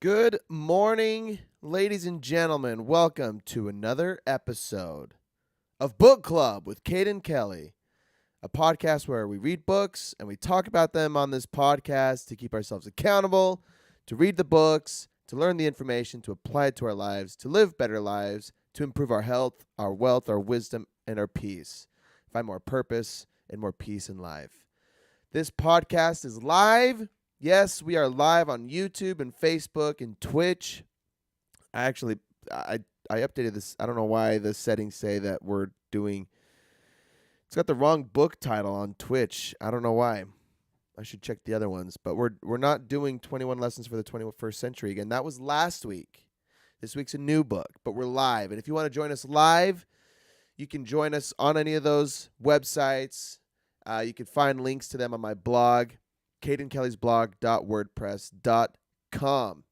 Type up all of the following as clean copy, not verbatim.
Good morning, ladies and gentlemen. Welcome to another episode of Book Club with Caden Kelly, a podcast where we read books and we talk about them on this podcast to keep ourselves accountable, to read the books, to learn the information, to apply it to our lives, to live better lives, to improve our health, our wealth, our wisdom, and our peace. Find more purpose and more peace in life. This podcast is live. Yes, we are live on YouTube and Facebook and Twitch. I updated this. I don't know why the settings say that we're doing. It's got the wrong book title on Twitch. I don't know why. I should check the other ones. But we're not doing 21 Lessons for the 21st Century again. That was last week. This week's a new book, but we're live. And if you want to join us live, you can join us on any of those websites. You can find links to them on my blog, CadenKellysBlog.wordpress.com.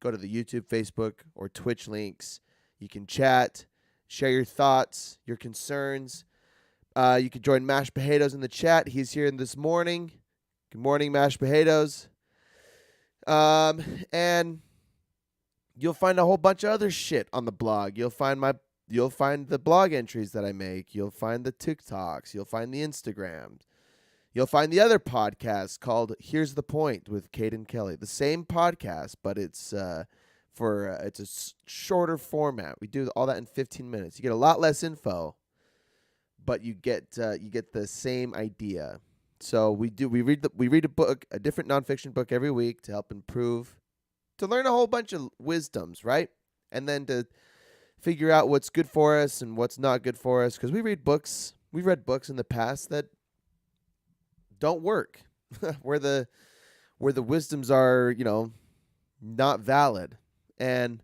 Go to the YouTube, Facebook, or Twitch links. You can chat, share your thoughts, your concerns. You can join Mash Bejados in the chat. He's here this morning. Good morning, Mash Bejados. And you'll find a whole bunch of other shit on the blog. You'll find the blog entries that I make. You'll find the TikToks. You'll find the Instagrams. You'll find the other podcast called Here's the Point with Caden Kelly. The same podcast, but it's it's a shorter format. We do all that in 15 minutes. You get a lot less info, but you get the same idea. So we read a book, a different nonfiction book every week to help improve, to learn a whole bunch of wisdoms, right? And then to figure out what's good for us and what's not good for us, because we read books. We've read books in the past that don't work, where the wisdoms are, not valid. And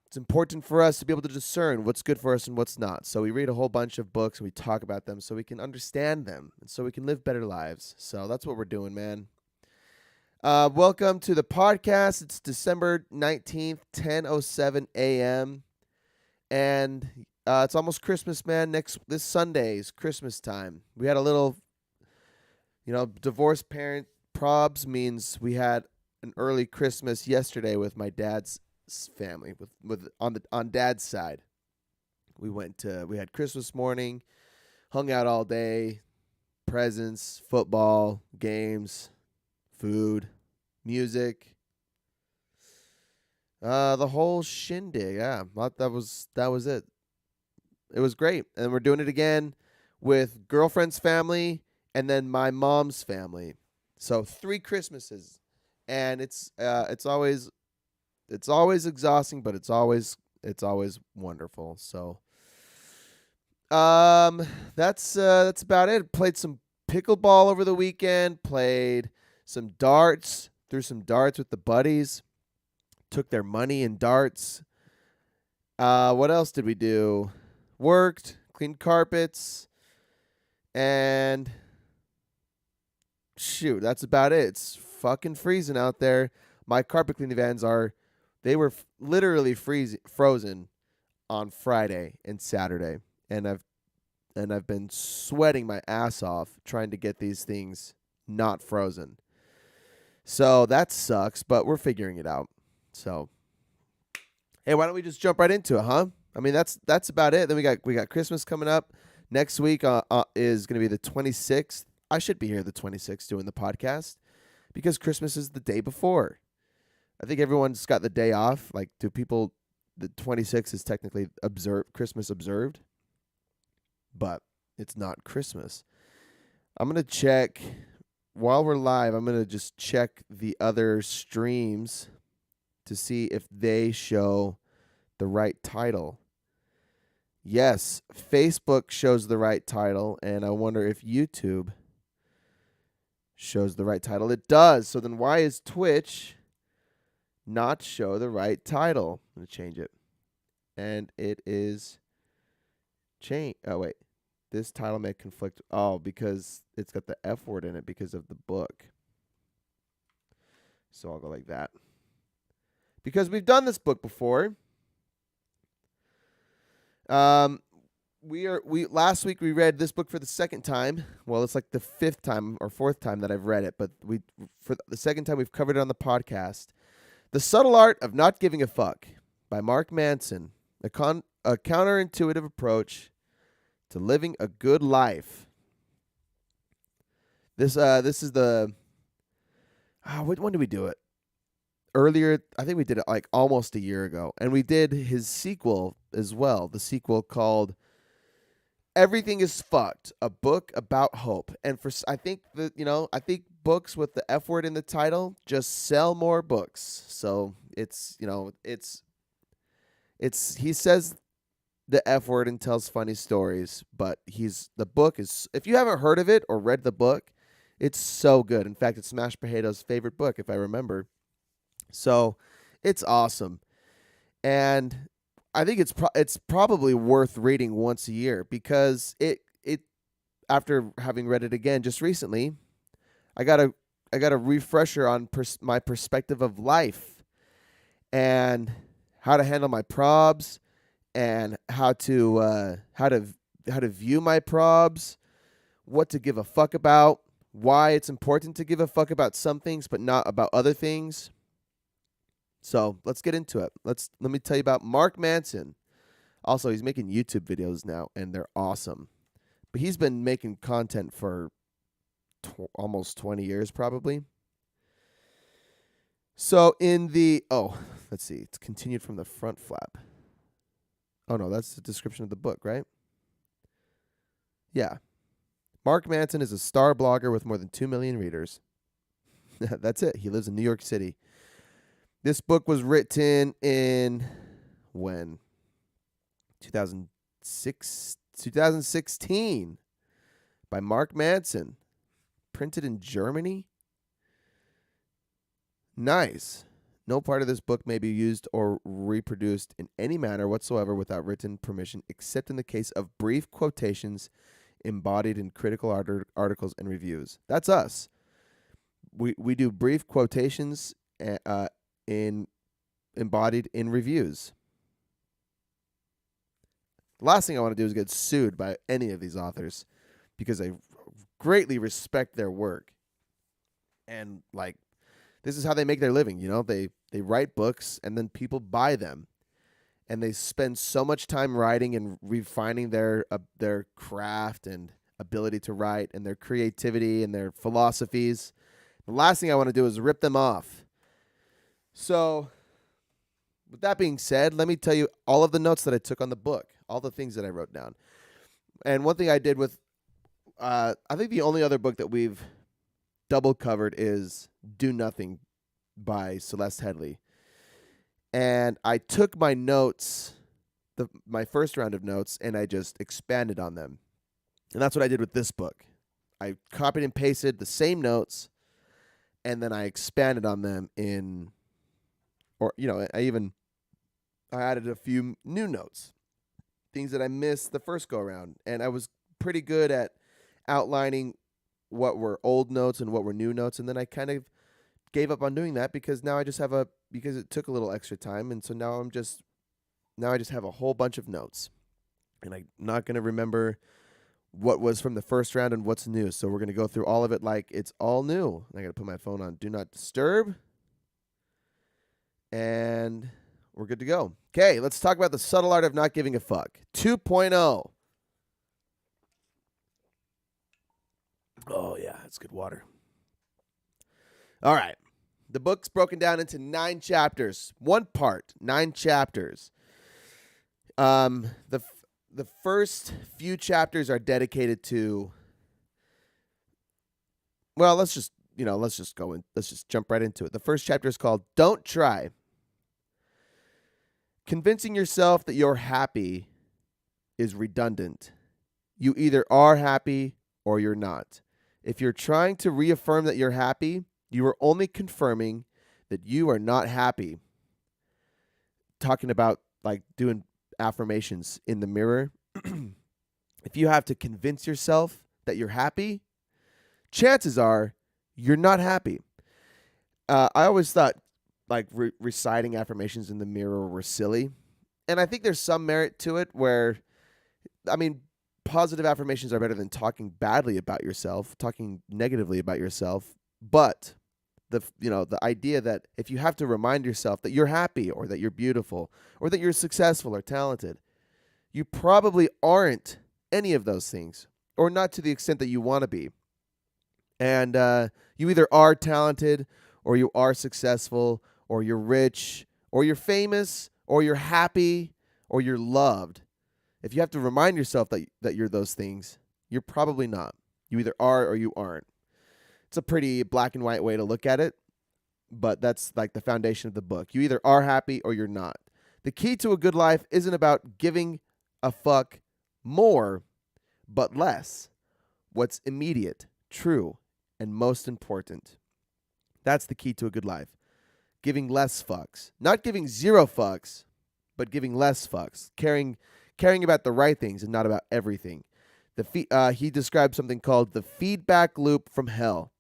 it's important for us to be able to discern what's good for us and what's not. So we read a whole bunch of books and we talk about them so we can understand them and so we can live better lives. So that's what we're doing, man. Welcome to the podcast. It's December 19th, 10:07 a.m. And it's almost Christmas, man. This Sunday is Christmas time. We had a little, divorced parent probs means we had an early Christmas yesterday with my dad's family, on dad's side. We had Christmas morning, hung out all day, presents, football, games, food, music, the whole shindig. Yeah, that was it. It was great, and we're doing it again with girlfriend's family and then my mom's family. So 3 Christmases, and it's always exhausting, but it's always wonderful. So that's about it. Played some pickleball over the weekend. Played some darts. Threw some darts with the buddies. Took their money in darts. What else did we do? Worked, cleaned carpets, and shoot, that's about it. It's fucking freezing out there. My carpet cleaning vans were literally frozen on Friday and Saturday, and I've been sweating my ass off trying to get these things not frozen. So that sucks, but we're figuring it out. So hey, why don't we just jump right into it, huh? I mean, that's about it. Then we got Christmas coming up. Next week is going to be the 26th. I should be here the 26th doing the podcast because Christmas is the day before. I think everyone's got the day off. Like, do people, the 26th is technically Christmas observed, but it's not Christmas. I'm going to check, while we're live, I'm going to just check the other streams to see if they show the right title. Yes, Facebook shows the right title, and I wonder if YouTube shows the right title. It does. So then why is Twitch not show the right title? I'm going to change it. And it is change. Oh, wait. This title may conflict. Oh, because it's got the F word in it because of the book. So I'll go like that. Because we've done this book before. Last week we read this book for the second time. Well, it's like the 5th time or 4th time that I've read it, but for the second time we've covered it on the podcast. The Subtle Art of Not Giving a Fuck by Mark Manson, a counterintuitive approach to living a good life. This is the when did we do it? Earlier, I think we did it like almost a year ago, and we did his sequel as well. The sequel called Everything is Fucked, a book about hope. And I think books with the F word in the title just sell more books. So it's he says the F word and tells funny stories, but the book is, if you haven't heard of it or read the book, it's so good. In fact, it's Smash Paheto's favorite book, if I remember. So it's awesome. And I think it's probably worth reading once a year, because it after having read it again just recently, I got a refresher on my perspective of life and how to handle my probs and how to view my probs, what to give a fuck about, why it's important to give a fuck about some things but not about other things. So let's get into it. Let me tell you about Mark Manson. Also, he's making YouTube videos now, and they're awesome. But he's been making content for almost 20 years, probably. So let's see. It's continued from the front flap. Oh, no, that's the description of the book, right? Yeah. Mark Manson is a star blogger with more than 2 million readers. That's it. He lives in New York City. This book was written in 2016 by Mark Manson. Printed in Germany. Nice. No part of this book may be used or reproduced in any manner whatsoever without written permission, except in the case of brief quotations embodied in critical articles and reviews. That's us. We do brief quotations embodied in reviews. The last thing I want to do is get sued by any of these authors, because I greatly respect their work. And this is how they make their living, They write books and then people buy them. And they spend so much time writing and refining their craft and ability to write and their creativity and their philosophies. The last thing I want to do is rip them off. So, with that being said, let me tell you all of the notes that I took on the book, all the things that I wrote down. And one thing I did with, I think the only other book that we've double covered is Do Nothing by Celeste Headlee. And I took my notes, my first round of notes, and I just expanded on them. And that's what I did with this book. I copied and pasted the same notes, and then I expanded on them I added a few new notes, things that I missed the first go around. And I was pretty good at outlining what were old notes and what were new notes. And then I kind of gave up on doing that, because now I just because it took a little extra time. And so now I just have a whole bunch of notes, and I'm not going to remember what was from the first round and what's new. So we're going to go through all of it like it's all new. I got to put my phone on Do Not Disturb, and we're good to go. Okay, let's talk about The Subtle Art of Not Giving a Fuck 2.0. Oh, yeah, that's good water. All right. The book's broken down into 9 chapters. One part, 9 chapters. The first few chapters are dedicated to, well, let's just jump right into it. The first chapter is called Don't Try. Convincing yourself that you're happy is redundant. You either are happy or you're not. If you're trying to reaffirm that you're happy, you are only confirming that you are not happy. Talking about doing affirmations in the mirror. If you have to convince yourself that you're happy, chances are you're not happy. I always thought reciting affirmations in the mirror were silly. And I think there's some merit to it where, positive affirmations are better than talking badly about yourself, talking negatively about yourself. But the idea that if you have to remind yourself that you're happy or that you're beautiful or that you're successful or talented, you probably aren't any of those things, or not to the extent that you want to be. And you either are talented, or you are successful, or you're rich, or you're famous, or you're happy, or you're loved. If you have to remind yourself that you're those things, you're probably not. You either are or you aren't. It's a pretty black and white way to look at it, but that's like the foundation of the book. You either are happy or you're not. The key to a good life isn't about giving a fuck more, but less. What's immediate, true, and most important. That's the key to a good life. Giving less fucks. Not giving zero fucks, but giving less fucks. Caring about the right things and not about everything. He described something called the feedback loop from hell.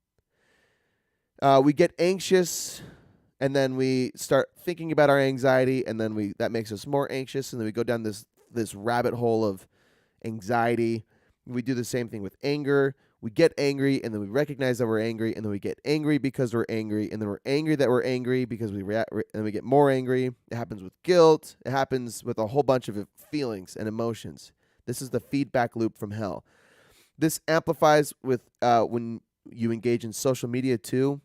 We get anxious, and then we start thinking about our anxiety, and then that makes us more anxious, and then we go down this rabbit hole of anxiety. We do the same thing with anger. We get angry, and then we recognize that we're angry, and then we get angry because we're angry, and then we're angry that we're angry because and we get more angry. It happens with guilt. It happens with a whole bunch of feelings and emotions. This is the feedback loop from hell. This amplifies with when you engage in social media too.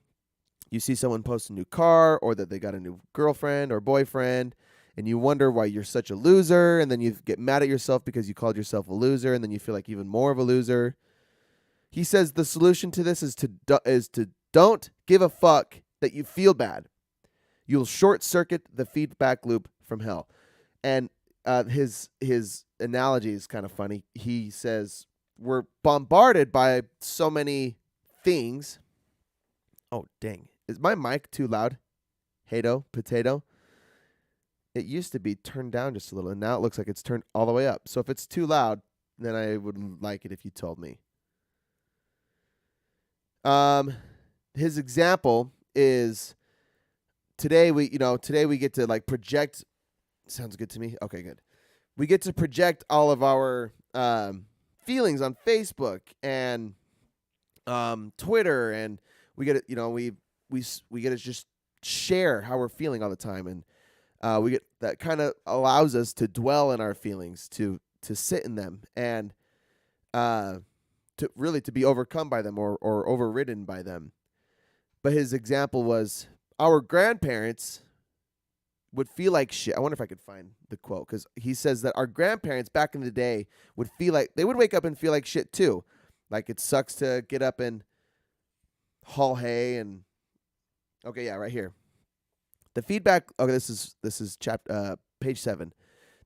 You see someone post a new car, or that they got a new girlfriend or boyfriend, and you wonder why you're such a loser, and then you get mad at yourself because you called yourself a loser, and then you feel like even more of a loser. He says the solution to this is to don't give a fuck that you feel bad. You'll short circuit the feedback loop from hell. And his analogy is kind of funny. He says we're bombarded by so many things. Oh, dang. Is my mic too loud? Potato. It used to be turned down just a little, and now it looks like it's turned all the way up. So if it's too loud, then I would like it if you told me. His example is today we get to like project. Sounds good to me. Okay, good. We get to project all of our feelings on Facebook and Twitter, and we get to, we get to just share how we're feeling all the time, and we get that kind of allows us to dwell in our feelings, to sit in them, and to be overcome by them or overridden by them. But his example was our grandparents would feel like shit. I wonder if I could find the quote, because he says that our grandparents back in the day would feel like they would wake up and feel like shit too. Like it sucks to get up and haul hay and okay, yeah, right here. The feedback. Okay, this is page 7.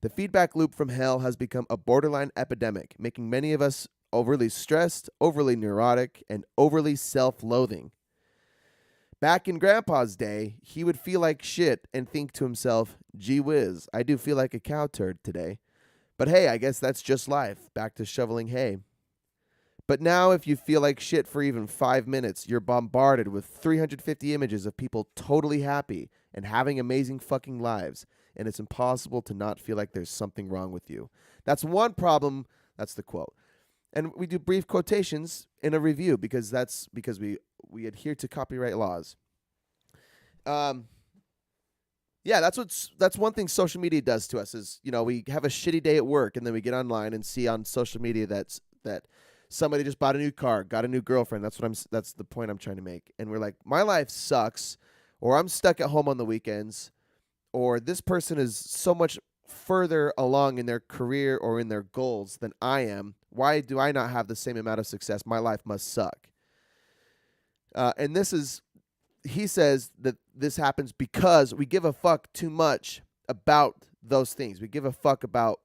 The feedback loop from hell has become a borderline epidemic, making many of us overly stressed, overly neurotic, and overly self-loathing. Back in Grandpa's day, he would feel like shit and think to himself, gee whiz, I do feel like a cow turd today. But hey, I guess that's just life. Back to shoveling hay. But now if you feel like shit for even 5 minutes, you're bombarded with 350 images of people totally happy and having amazing fucking lives, and it's impossible to not feel like there's something wrong with you. That's one problem. That's the quote. And we do brief quotations in a review because we adhere to copyright laws. Yeah, that's one thing social media does to us is, we have a shitty day at work, and then we get online and see on social media that somebody just bought a new car, got a new girlfriend. That's the point I'm trying to make. And we're like, my life sucks, or I'm stuck at home on the weekends, or this person is so much further along in their career or in their goals than I am. Why do I not have the same amount of success? My life must suck. And he says that this happens because we give a fuck too much about those things. We give a fuck about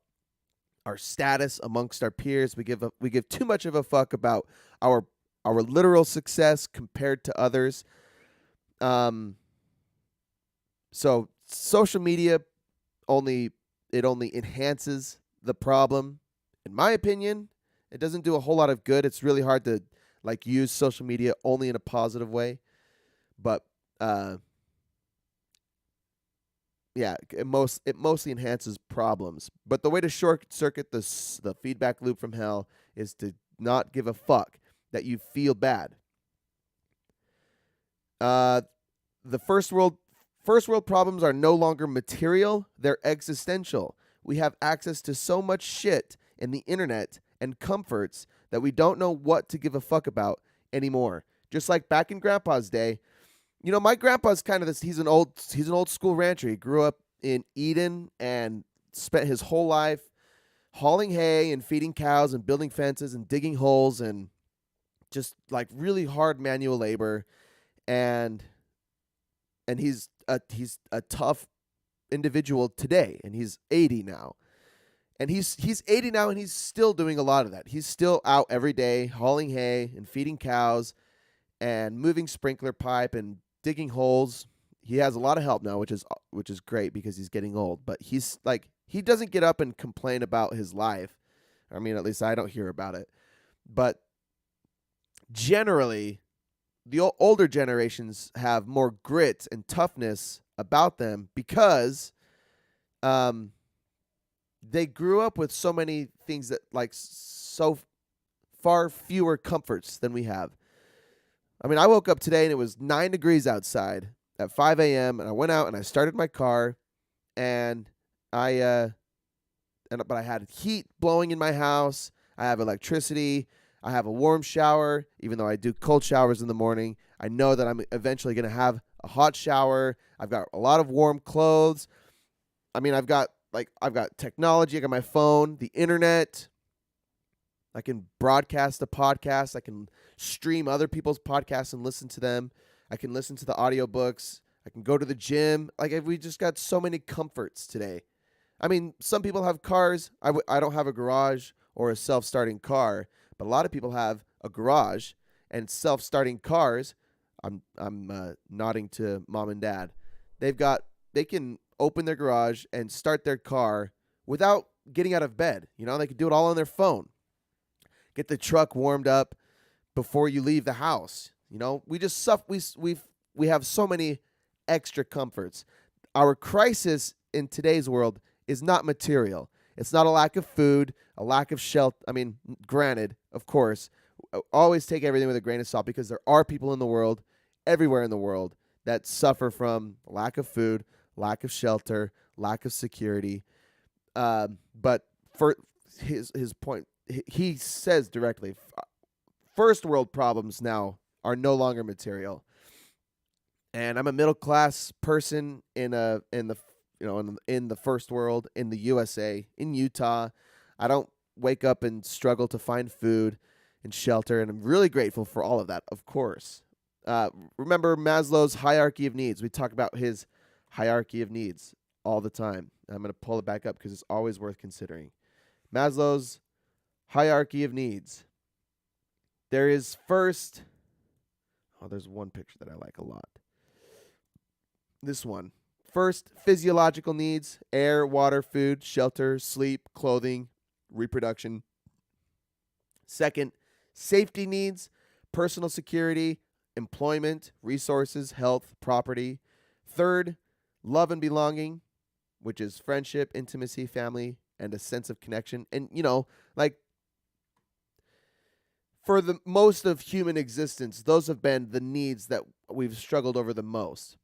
our status amongst our peers. We give too much of a fuck about our literal success compared to others. So social media only enhances the problem. In my opinion, it doesn't do a whole lot of good. It's really hard to use social media only in a positive way. But it mostly enhances problems. But the way to short circuit the feedback loop from hell is to not give a fuck that you feel bad. Uh, the first world problems are no longer material, they're existential. We have access to so much shit in the internet and comforts that we don't know what to give a fuck about anymore. Just like back in grandpa's day, my grandpa's kind of this he's an old school rancher. He grew up in Eden and spent his whole life hauling hay and feeding cows and building fences and digging holes and just like really hard manual labor, and he's a tough individual today, and he's 80 now. And he's 80 now, and he's still doing a lot of that. He's still out every day hauling hay and feeding cows and moving sprinkler pipe and digging holes. He has a lot of help now, which is great because he's getting old, but he's like he doesn't get up and complain about his life. I mean, at least I don't hear about it. But generally, the older generations have more grit and toughness about them because um, they grew up with so many things that like so far fewer comforts than we have. I mean, I woke up today and it was 9 degrees outside at 5 a.m. and I went out and I started my car, and but I had heat blowing in my house. I have electricity. I have a warm shower, even though I do cold showers in the morning. I know that I'm eventually going to have a hot shower. I've got a lot of warm clothes. I mean, I've got technology. I got my phone, the internet. I can broadcast a podcast. I can stream other people's podcasts and listen to them. I can listen to the audiobooks. I can go to the gym. Like, we just got so many comforts today. I mean, some people have cars. I don't have a garage or a self-starting car, but a lot of people have a garage and self-starting cars. I'm nodding to mom and dad. They can open their garage and start their car without getting out of bed. They can do it all on their phone. Get the truck warmed up before you leave the house. We have so many extra comforts. Our crisis in today's world is not material. It's not a lack of food, a lack of shelter. I mean, granted, of course, always take everything with a grain of salt because there are people in the world, everywhere in the world, that suffer from lack of food, lack of shelter, lack of security. But for his point, he says directly, first world problems now are no longer material. And I'm a middle class person in the first world, in the USA, in Utah. I don't wake up and struggle to find food and shelter, and I'm really grateful for all of that, of course. Remember Maslow's hierarchy of needs. We talk about his hierarchy of needs all the time. I'm going to pull it back up because it's always worth considering. Maslow's hierarchy of needs. There is first... Oh, there's one picture that I like a lot. This one. First, physiological needs: air, water, food, shelter, sleep, clothing, reproduction. Second, safety needs: personal security, employment, resources, health, property. Third, love and belonging, which is friendship, intimacy, family, and a sense of connection. And, for the most of human existence, those have been the needs that we've struggled over the most.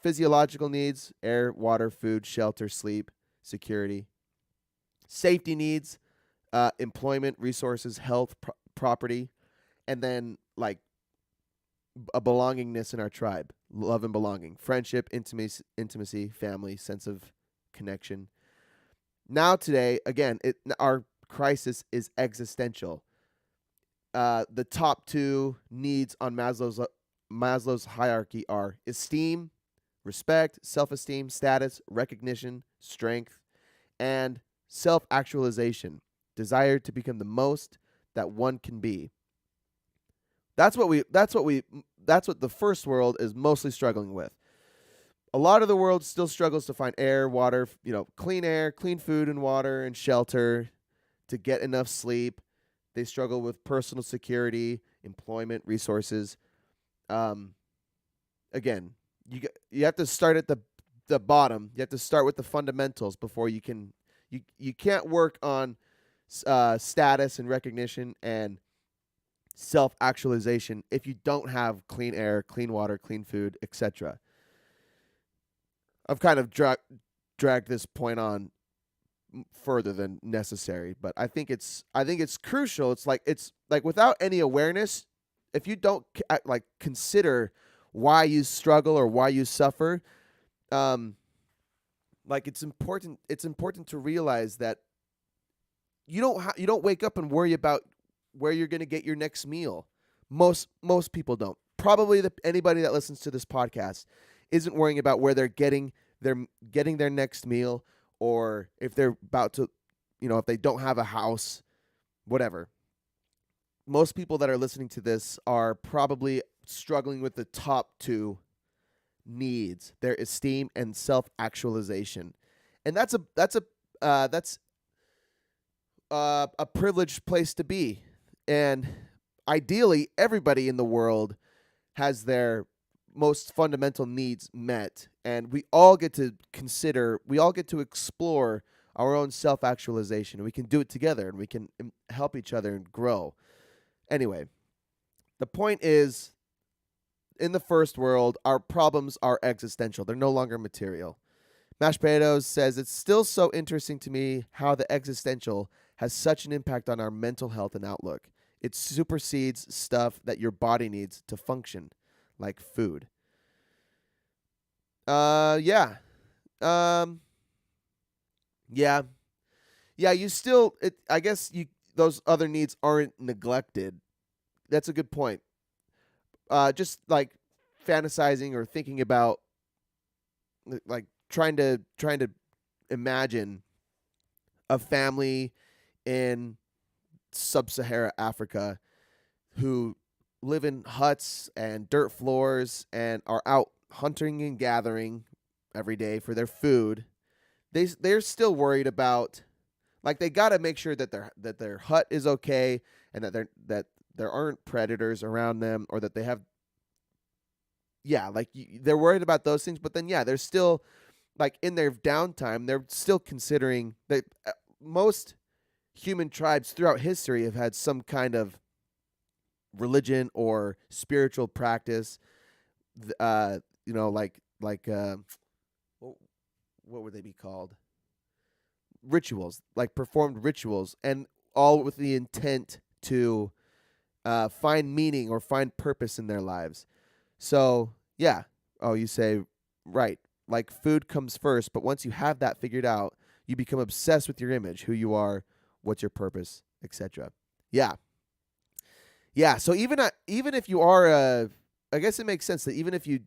Physiological needs: air, water, food, shelter, sleep, security. Safety needs: employment, resources, health, property. And then, a belongingness in our tribe: love and belonging, friendship, intimacy, family, sense of connection. Now today, again, our crisis is existential. The top two needs on Maslow's hierarchy are esteem, respect, self-esteem, status, recognition, strength, and self-actualization, desire to become the most that one can be. That's what the first world is mostly struggling with. A lot of the world still struggles to find air, water, clean air, clean food and water and shelter, to get enough sleep. They struggle with personal security, employment, resources. Again, you have to start at the bottom. You have to start with the fundamentals before you can. You can't work on status and recognition and self-actualization if you don't have clean air, clean water, clean food, etc. I've kind of dragged this point on further than necessary, but I think it's crucial. It's like without any awareness, if you don't like consider why you struggle or why you suffer, um like it's important to realize that you don't wake up and worry about where you're going to get your next meal. Most people don't. Probably anybody that listens to this podcast isn't worrying about where they're getting their next meal, or if they're about to, if they don't have a house, whatever. Most people that are listening to this are probably struggling with the top two needs: their esteem and self-actualization. And that's a privileged place to be. And ideally, everybody in the world has their most fundamental needs met, and we all get to explore our own self-actualization. We can do it together, and we can help each other and grow. Anyway, the point is, in the first world, our problems are existential. They're no longer material. Mashed Potatoes says, it's still so interesting to me how the existential has such an impact on our mental health and outlook. It supersedes stuff that your body needs to function, like food. Yeah. Yeah. Yeah, I guess those other needs aren't neglected. That's a good point. Just like fantasizing or thinking about, like trying to imagine a family in sub-Sahara Africa who live in huts and dirt floors and are out hunting and gathering every day for their food. They're still worried about, like, they got to make sure that their hut is okay, and that there aren't predators around them, or that they have, yeah, like they're worried about those things. But then, yeah, they're still, like, in their downtime, they're still considering that most human tribes throughout history have had some kind of religion or spiritual practice. What would they be called? Rituals, like performed rituals, and all with the intent to find meaning or find purpose in their lives. So, yeah. Oh, you say, right. Like, food comes first, but once you have that figured out, you become obsessed with your image, who you are, what's your purpose, etc. Yeah. Yeah, so even if you are I guess it makes sense that even if you,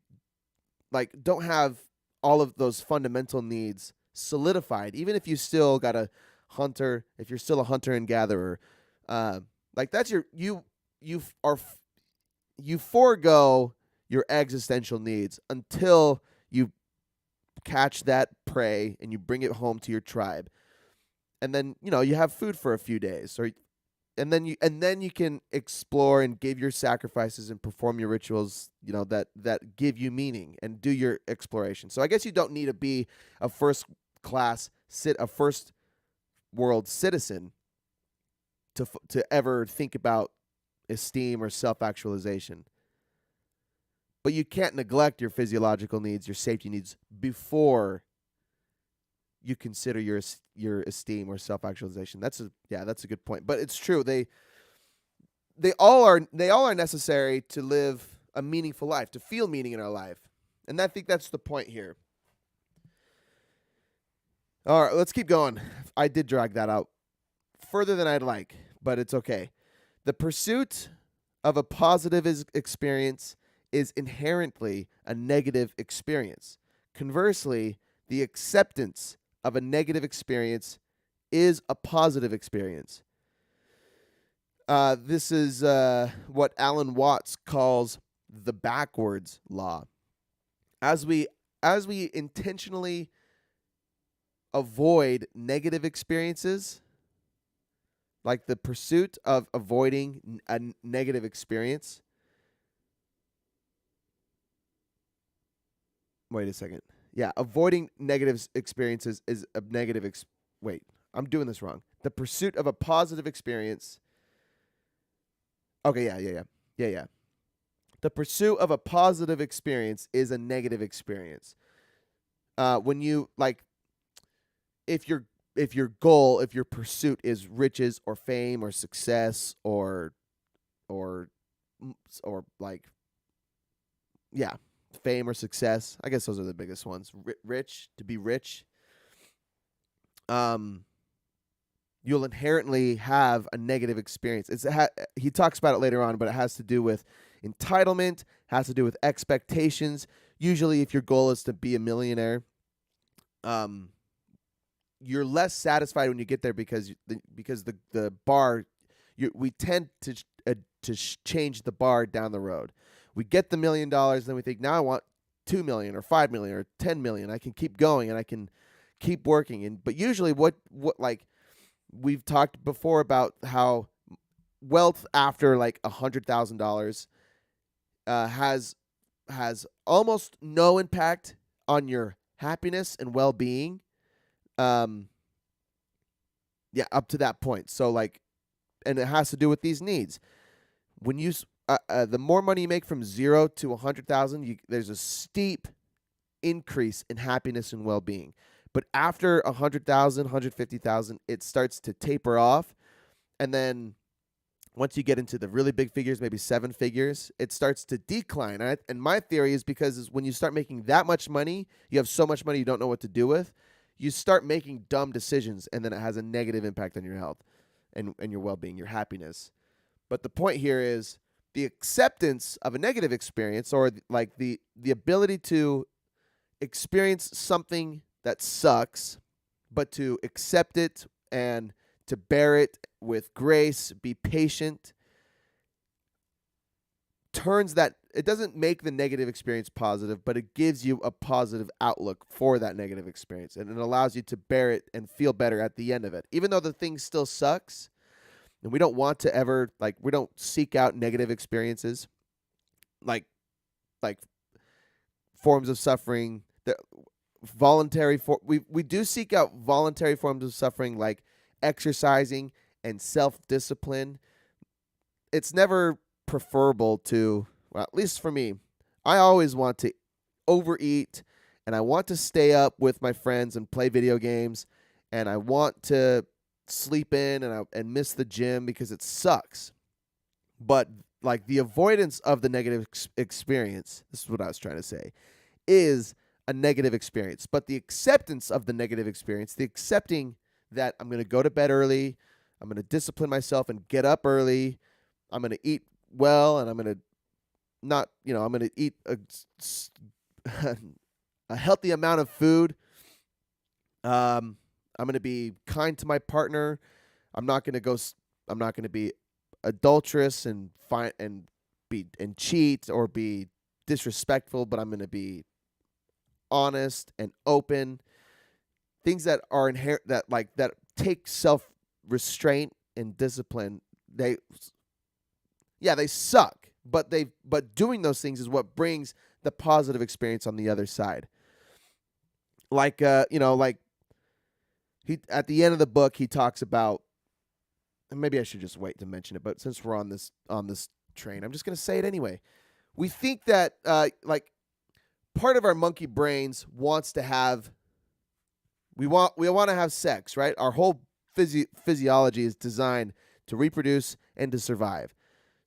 like, don't have all of those fundamental needs solidified, even if you still got a hunter, if you're still a hunter and gatherer, like, that's you forego your existential needs until you catch that prey and you bring it home to your tribe. And then, you have food for a few days, and then you can explore and give your sacrifices and perform your rituals, that give you meaning, and do your exploration. So I guess you don't need to be a first world citizen to ever think about esteem or self-actualization. But you can't neglect your physiological needs, your safety needs, before you consider your esteem or self-actualization. That's a good point. But it's true. They all are necessary to live a meaningful life, to feel meaning in our life. And I think that's the point here. All right, let's keep going. I did drag that out further than I'd like, but it's okay. The pursuit of a positive experience is inherently a negative experience. Conversely, the acceptance of a negative experience is a positive experience. This is what Alan Watts calls the backwards law. As we intentionally avoid negative experiences, like the pursuit of avoiding a negative experience. Wait a second. Yeah, avoiding negative experiences is a negative wait, I'm doing this wrong. The pursuit of a positive experience. Okay, yeah. The pursuit of a positive experience is a negative experience. When you like, if your goal, if your pursuit is riches or fame or success or or like, yeah, fame or success. I guess those are the biggest ones. Rich, to be rich, um, you'll inherently have a negative experience. He talks about it later on, but it has to do with entitlement, has to do with expectations. Usually, if your goal is to be a millionaire, um, you're less satisfied when you get there because the bar, we tend to change the bar down the road. We get the $1,000,000, then we think, now I want 2 million or 5 million or 10 million. I can keep going and I can keep working. And but usually, what like we've talked before about how wealth after like $100,000 has almost no impact on your happiness and well being. Yeah, up to that point. So like, and it has to do with these needs. When you the more money you make from 0 to 100,000, there's a steep increase in happiness and well-being. But after 100,000, 150,000, it starts to taper off, and then once you get into the really big figures, maybe 7 figures, it starts to decline. And my theory is because when you start making that much money, you have so much money you don't know what to do with. You start making dumb decisions, and then it has a negative impact on your health and your well-being, your happiness. But the point here is the acceptance of a negative experience, or like the ability to experience something that sucks, but to accept it and to bear it with grace, be patient, turns that, it doesn't make the negative experience positive, but it gives you a positive outlook for that negative experience, and it allows you to bear it and feel better at the end of it. Even though the thing still sucks, and we don't want to ever, like, we don't seek out negative experiences, like forms of suffering, we do seek out voluntary forms of suffering, like exercising and self-discipline. It's never preferable to, well, at least for me, I always want to overeat, and I want to stay up with my friends and play video games, and I want to sleep in and miss the gym because it sucks. But like the avoidance of the negative experience, this is what I was trying to say, is a negative experience. But the acceptance of the negative experience, the accepting that I'm going to go to bed early, I'm going to discipline myself and get up early, I'm going to eat well, and I'm going to not, I'm going to eat a healthy amount of food. I'm going to be kind to my partner. I'm not going to be adulterous and cheat or be disrespectful, but I'm going to be honest and open. Things that are inherent, that take self-restraint and discipline. They suck, but doing those things is what brings the positive experience on the other side. Like he, at the end of the book, he talks about, and maybe I should just wait to mention it, but since we're on this train, I'm just going to say it anyway. We think that part of our monkey brains wants to have, we want to have sex, right? Our whole physiology is designed to reproduce and to survive.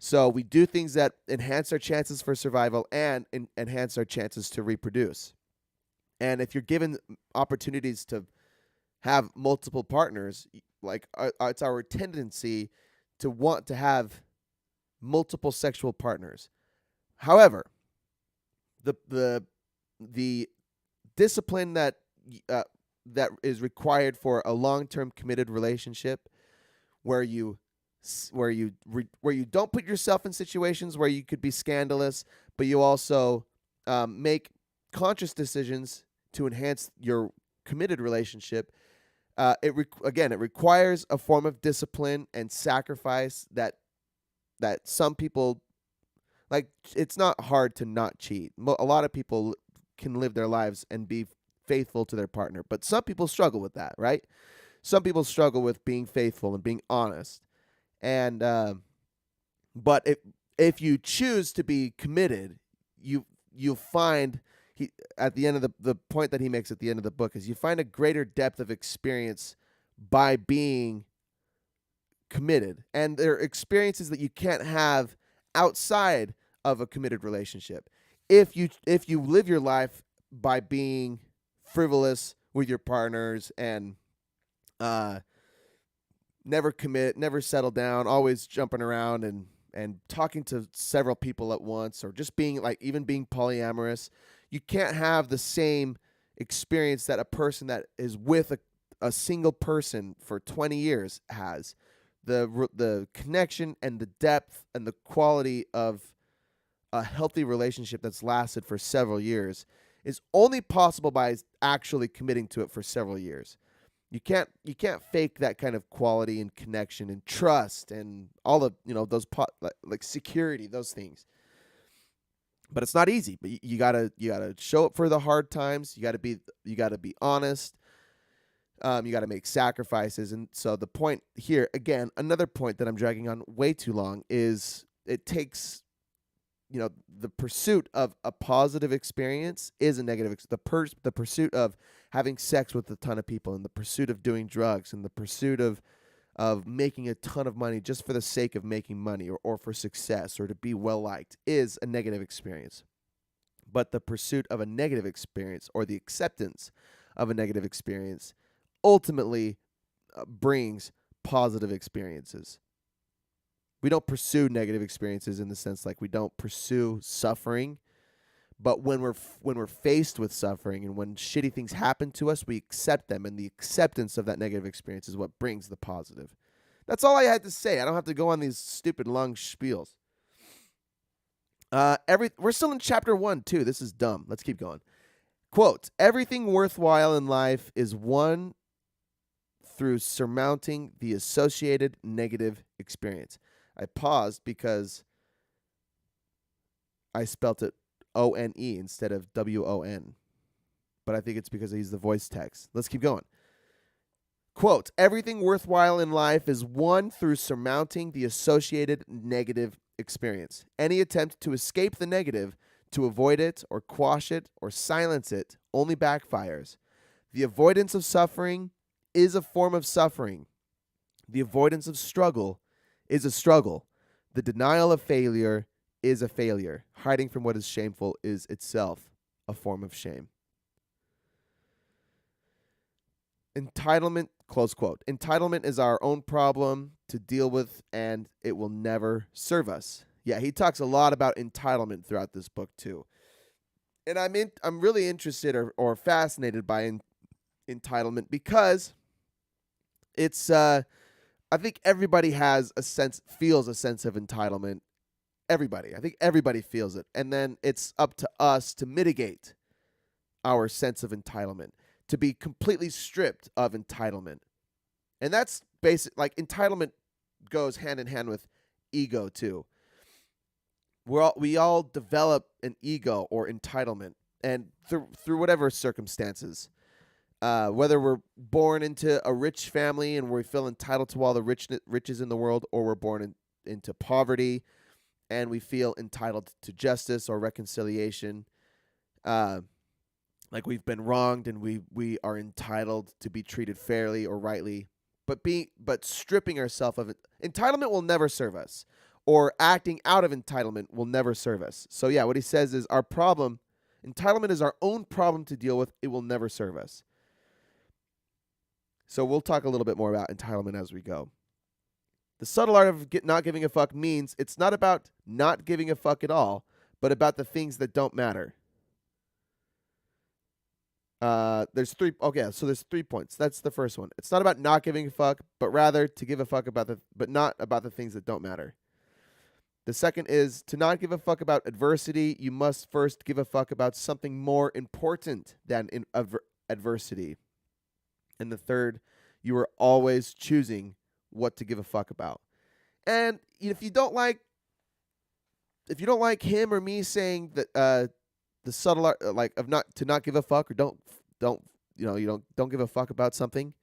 So we do things that enhance our chances for survival and enhance our chances to reproduce. And if you're given opportunities to have multiple partners, like it's our tendency to want to have multiple sexual partners. However, the discipline that is required for a long-term committed relationship, where you don't put yourself in situations where you could be scandalous, but you also make conscious decisions to enhance your committed relationship. It requires a form of discipline and sacrifice that some people, like, it's not hard to not cheat. A lot of people can live their lives and be faithful to their partner, but some people struggle with that, right? Some people struggle with being faithful and being honest. And But if you choose to be committed, you'll find he at the end of the point that he makes at the end of the book is you find a greater depth of experience by being committed. And there are experiences that you can't have outside of a committed relationship. If you live your life by being frivolous with your partners and uh never commit, never settle down, always jumping around and talking to several people at once, or just being like even being polyamorous, you can't have the same experience that a person that is with a single person for 20 years has. The connection and the depth and the quality of a healthy relationship that's lasted for several years is only possible by actually committing to it for several years. You can't fake that kind of quality and connection and trust and all the those like security, those things. But it's not easy. But you gotta show up for the hard times. You gotta be honest. You gotta make sacrifices. And so the point here, again, another point that I'm dragging on way too long, is it takes the pursuit of a positive experience is a negative. The pursuit of having sex with a ton of people, and the pursuit of doing drugs, and the pursuit of making a ton of money just for the sake of making money, or for success, or to be well liked, is a negative experience. But the pursuit of a negative experience, or the acceptance of a negative experience, ultimately brings positive experiences. We don't pursue negative experiences in the sense like we don't pursue suffering, but when we're faced with suffering and when shitty things happen to us, we accept them, and the acceptance of that negative experience is what brings the positive. That's all I had to say. I don't have to go on these stupid long spiels. We're still in chapter 1 too. This is dumb. Let's keep going. Quote: "Everything worthwhile in life is won through surmounting the associated negative experience." I paused because I spelt it ONE instead of WON. But I think it's because I use the voice text. Let's keep going. Quote: "Everything worthwhile in life is won through surmounting the associated negative experience. Any attempt to escape the negative, to avoid it, or quash it, or silence it, only backfires. The avoidance of suffering is a form of suffering. The avoidance of struggle is a struggle. The denial of failure is a failure. Hiding from what is shameful is itself a form of shame." Entitlement, close quote. "Entitlement is our own problem to deal with, and it will never serve us." Yeah, he talks a lot about entitlement throughout this book too. And I'm really interested or fascinated by entitlement because it's I think everybody feels a sense of entitlement. Everybody. I think everybody feels it. And then it's up to us to mitigate our sense of entitlement, to be completely stripped of entitlement. And that's basic. Like, entitlement goes hand in hand with ego too. We all develop an ego or entitlement, and through whatever circumstances. Whether we're born into a rich family and we feel entitled to all the riches in the world, or we're born into poverty and we feel entitled to justice or reconciliation, like we've been wronged and we are entitled to be treated fairly or rightly. But stripping ourselves of it, entitlement will never serve us, or acting out of entitlement will never serve us. So yeah, what he says is entitlement is our own problem to deal with. It will never serve us. So we'll talk a little bit more about entitlement as we go. The subtle art of not giving a fuck means it's not about not giving a fuck at all, but about the things that don't matter. There's 3 points. That's the first one. It's not about not giving a fuck, but rather to give a fuck but not about the things that don't matter. The second is to not give a fuck about adversity. You must first give a fuck about something more important than adversity. And the third, you are always choosing what to give a fuck about. And if you don't like him or me saying that the subtle art, like of not give a fuck, or don't give a fuck about something,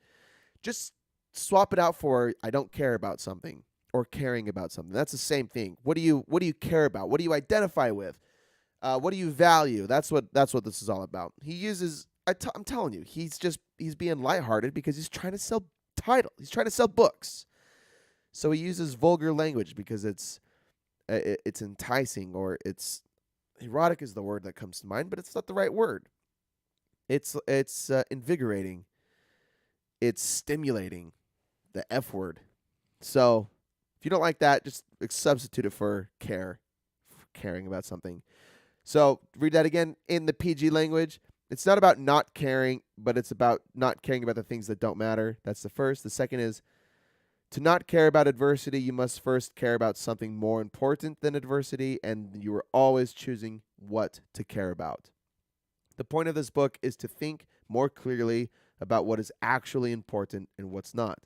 just swap it out for I don't care about something, or caring about something. That's the same thing. What do you care about? What do you identify with? What do you value? That's what this is all about. He uses. I'm telling you, he's being lighthearted because he's trying to sell title. He's trying to sell books. So he uses vulgar language because it's enticing, or it's erotic is the word that comes to mind, but it's not the right word. It's invigorating. It's stimulating. The F word. So if you don't like that, just substitute it for caring about something. So read that again in the PG language. It's not about not caring, but it's about not caring about the things that don't matter. That's the first. The second is, to not care about adversity, you must first care about something more important than adversity, and you are always choosing what to care about. The point of this book is to think more clearly about what is actually important and what's not.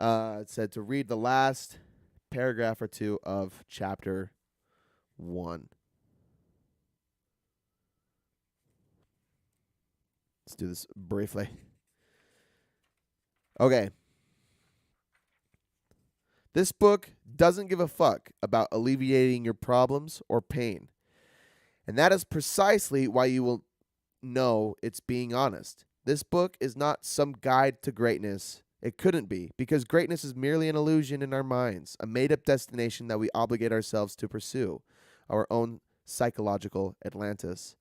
It said to read the last paragraph or two of chapter 1. Let's do this briefly. Okay. This book doesn't give a fuck about alleviating your problems or pain. And that is precisely why you will know it's being honest. This book is not some guide to greatness. It couldn't be, because greatness is merely an illusion in our minds, a made-up destination that we obligate ourselves to pursue, our own psychological Atlantis.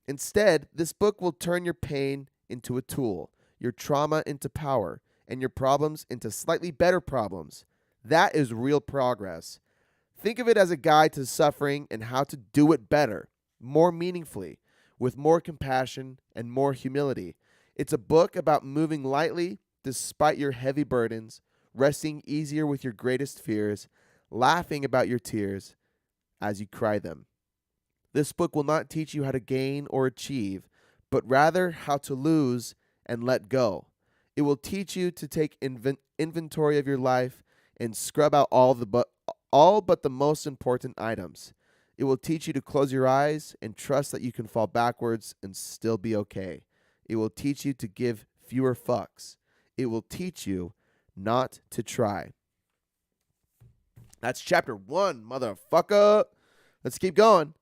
Instead, this book will turn your pain into a tool, your trauma into power, and your problems into slightly better problems. That is real progress. Think of it as a guide to suffering and how to do it better, more meaningfully, with more compassion and more humility. It's a book about moving lightly despite your heavy burdens, resting easier with your greatest fears, laughing about your tears as you cry them. This book will not teach you how to gain or achieve, but rather how to lose and let go. It will teach you to take inventory of your life and scrub out all but the most important items. It will teach you to close your eyes and trust that you can fall backwards and still be okay. It will teach you to give fewer fucks. It will teach you not to try. That's chapter 1, motherfucker. Let's keep going.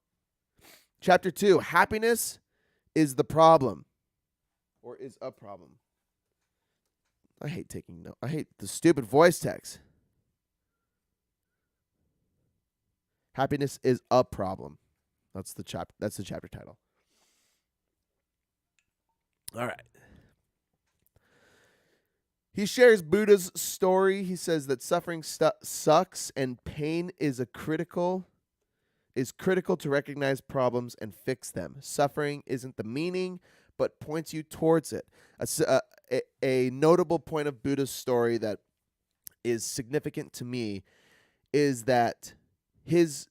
Chapter 2, happiness is the problem, or is a problem. I hate taking notes. I hate the stupid voice text. Happiness is a problem. That's the chapter title. All right. He shares Buddha's story. He says that suffering sucks and pain is critical to recognize problems and fix them. Suffering isn't the meaning, but points you towards it. A notable point of Buddha's story that is significant to me is that his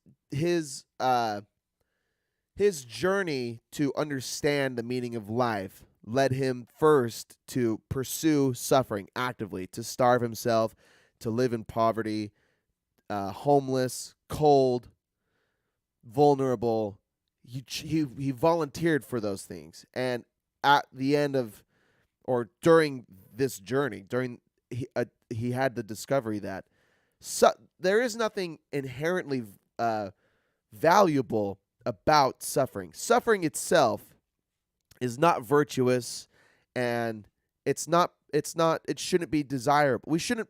journey to understand the meaning of life led him first to pursue suffering actively, to starve himself, to live in poverty, homeless, cold, vulnerable. He volunteered for those things, and at the end of, or during this journey, he had the discovery that there is nothing inherently valuable about suffering. Suffering itself is not virtuous, and it shouldn't be desirable. We shouldn't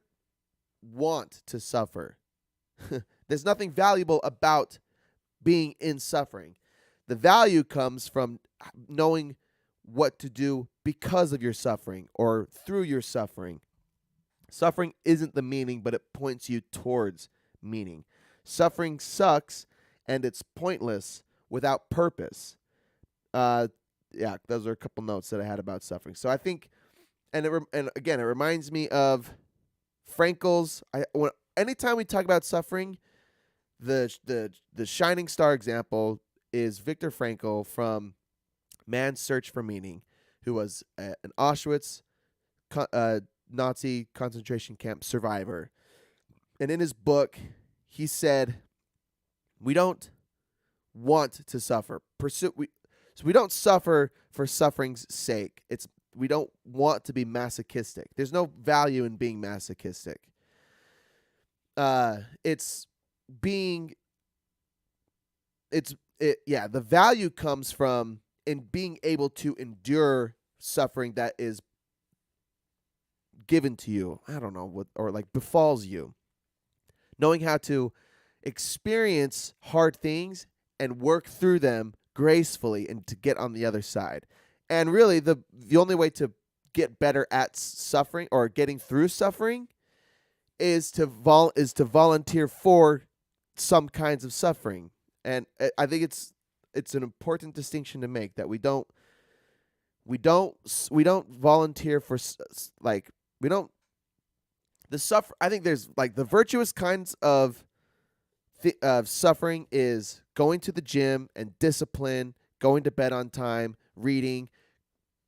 want to suffer. There's nothing valuable about being in suffering. The value comes from knowing what to do because of your suffering or through your suffering. Suffering isn't the meaning, but it points you towards meaning. Suffering sucks, and it's pointless without purpose. Yeah, those are a couple notes that I had about suffering. So I think, and again, it reminds me of Frankl's. Anytime we talk about suffering, the shining star example is Viktor Frankl from Man's Search for Meaning, who was an Auschwitz Nazi concentration camp survivor. And in his book, he said, we don't want to suffer. So we don't suffer for suffering's sake. We don't want to be masochistic. There's no value in being masochistic. It's being the value comes from in being able to endure suffering that is given to you. I don't know what, or like befalls you. Knowing how to experience hard things and work through them gracefully and to get on the other side. And really the only way to get better at suffering or getting through suffering is to volunteer for some kinds of suffering. And I think it's an important distinction to make that we don't volunteer for like we don't the suffer. I think there's like the virtuous kinds of suffering is going to the gym and discipline, going to bed on time, reading,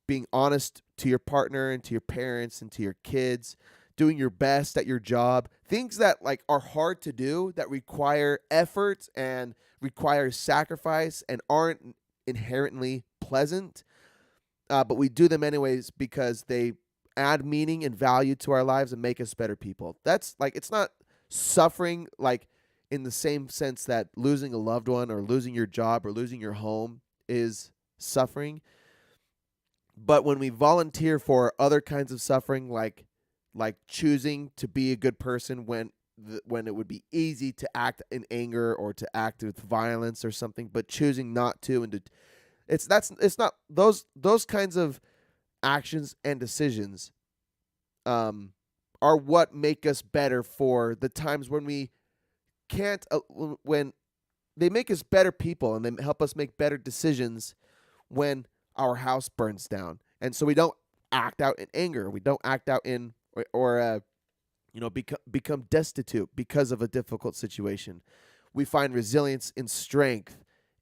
being honest to your partner and to your parents and to your kids, doing your best at your job. Things that like are hard to do, that require effort and require sacrifice and aren't inherently pleasant, but we do them anyways because they add meaning and value to our lives and make us better people. That's like, it's not suffering like in the same sense that losing a loved one or losing your job or losing your home is suffering. But when we volunteer for other kinds of suffering, like choosing to be a good person when it would be easy to act in anger or to act with violence or something, but choosing not to, and to, it's not those kinds of actions and decisions are what make us better for the times when we can't when they make us better people and they help us make better decisions when our house burns down. And so we don't act out in anger, we don't act out in or become destitute because of a difficult situation. We find resilience in strength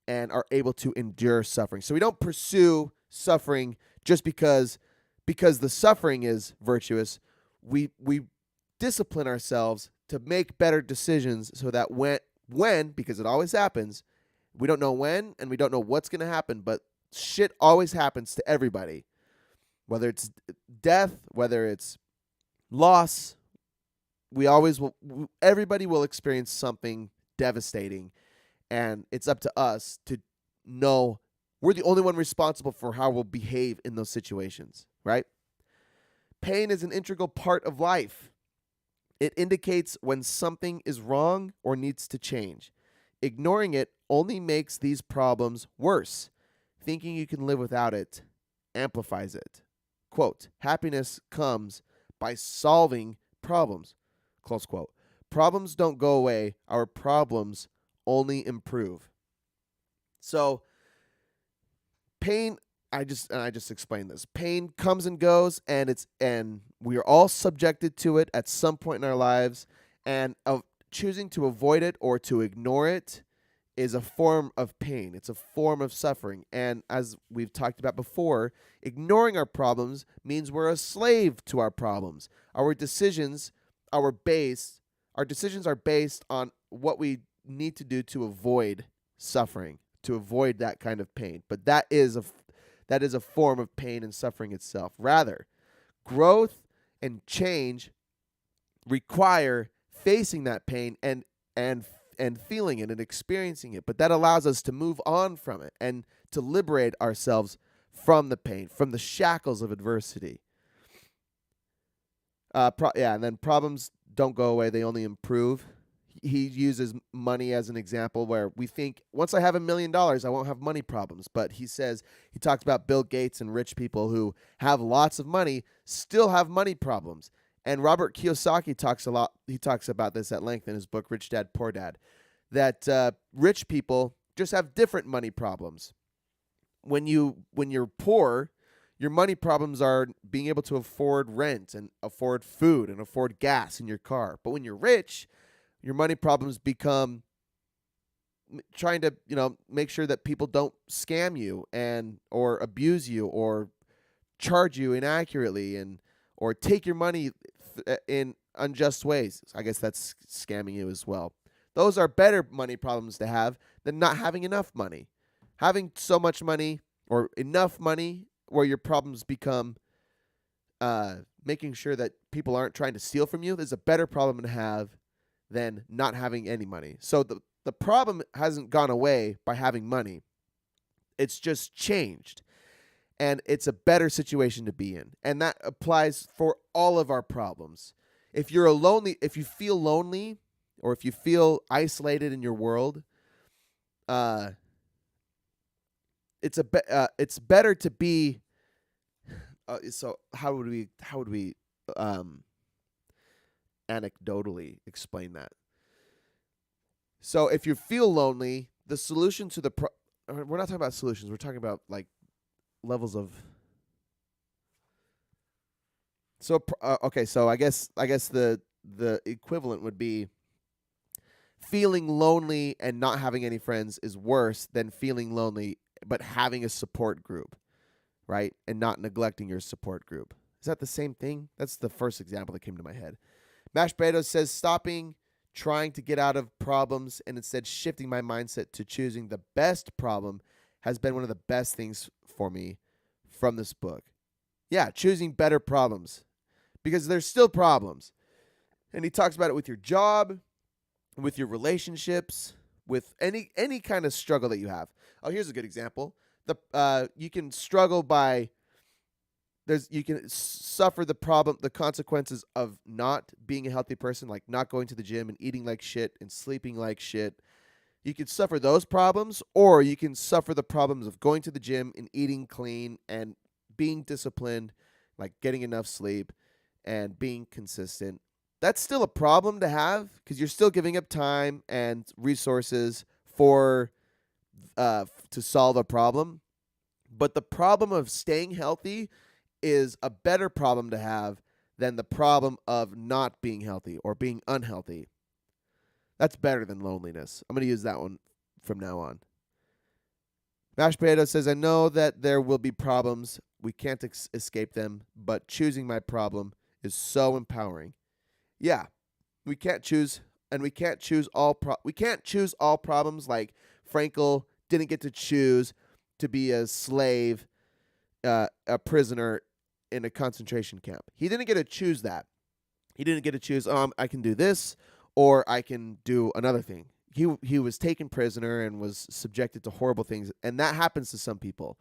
and are able to endure suffering. So we don't pursue suffering just because the suffering is virtuous. We discipline ourselves to make better decisions so that when because it always happens, we don't know when and we don't know what's going to happen, but shit always happens to everybody. Whether it's death, whether it's loss, everybody will experience something devastating, and it's up to us to know we're the only one responsible for how we'll behave in those situations, right? Pain is an integral part of life. It indicates when something is wrong or needs to change. Ignoring it only makes these problems worse. Thinking you can live without it amplifies it. Quote, happiness comes by solving problems. Close quote. Problems don't go away. Our problems only improve. So pain, I just explained this. Pain comes and goes, and we are all subjected to it at some point in our lives, and choosing to avoid it or to ignore it is a form of pain. It's a form of suffering. And as we've talked about before, ignoring our problems means we're a slave to our problems. Our decisions are based on what we need to do to avoid suffering, to avoid that kind of pain. But that is a form of pain and suffering itself. Rather, growth and change require facing that pain and feeling it and experiencing it. But that allows us to move on from it and to liberate ourselves from the pain, from the shackles of adversity. And then problems don't go away, they only improve. He uses money as an example where we think once I have $1 million, I won't have money problems. But he talks about Bill Gates and rich people who have lots of money still have money problems. And Robert Kiyosaki talks about this at length in his book, Rich Dad, Poor Dad, that rich people just have different money problems. When you're poor, your money problems are being able to afford rent and afford food and afford gas in your car. But when you're rich, your money problems become trying to, make sure that people don't scam you or abuse you or charge you inaccurately or take your money in unjust ways. I guess that's scamming you as well. Those are better money problems to have than not having enough money. Having so much money or enough money where your problems become making sure that people aren't trying to steal from you is a better problem to have than not having any money. So the problem hasn't gone away by having money. It's just changed. And it's a better situation to be in. And that applies for all of our problems. If you feel lonely, or if you feel isolated in your world, it's better to be. So how would we anecdotally explain that? So if you feel lonely, the solution to we're not talking about solutions. We're talking about like levels of. So okay, so I guess the equivalent would be feeling lonely and not having any friends is worse than feeling lonely but having a support group, right? And not neglecting your support group. Is that the same thing? That's the first example that came to my head. Mashed Potatoes says stopping trying to get out of problems and instead shifting my mindset to choosing the best problem has been one of the best things for me from this book. Yeah, choosing better problems, because there's still problems. And he talks about it with your job, with your relationships, with any kind of struggle that you have. Oh, here's a good example. You can struggle by you can suffer the consequences of not being a healthy person, like not going to the gym and eating like shit and sleeping like shit. You can suffer those problems, or you can suffer the problems of going to the gym and eating clean and being disciplined, like getting enough sleep and being consistent. That's still a problem to have because you're still giving up time and resources for to solve a problem. But the problem of staying healthy is a better problem to have than the problem of not being healthy or being unhealthy. That's better than loneliness. I'm going to use that one from now on. Mashed Potato says, I know that there will be problems. We can't escape them, but choosing my problem is so empowering. Yeah, we can't choose, and we can't choose all problems. Like Frankel didn't get to choose to be a slave, a prisoner in a concentration camp. He didn't get to choose that. He didn't get to choose, I can do this or I can do another thing. He was taken prisoner and was subjected to horrible things, and that happens to some people.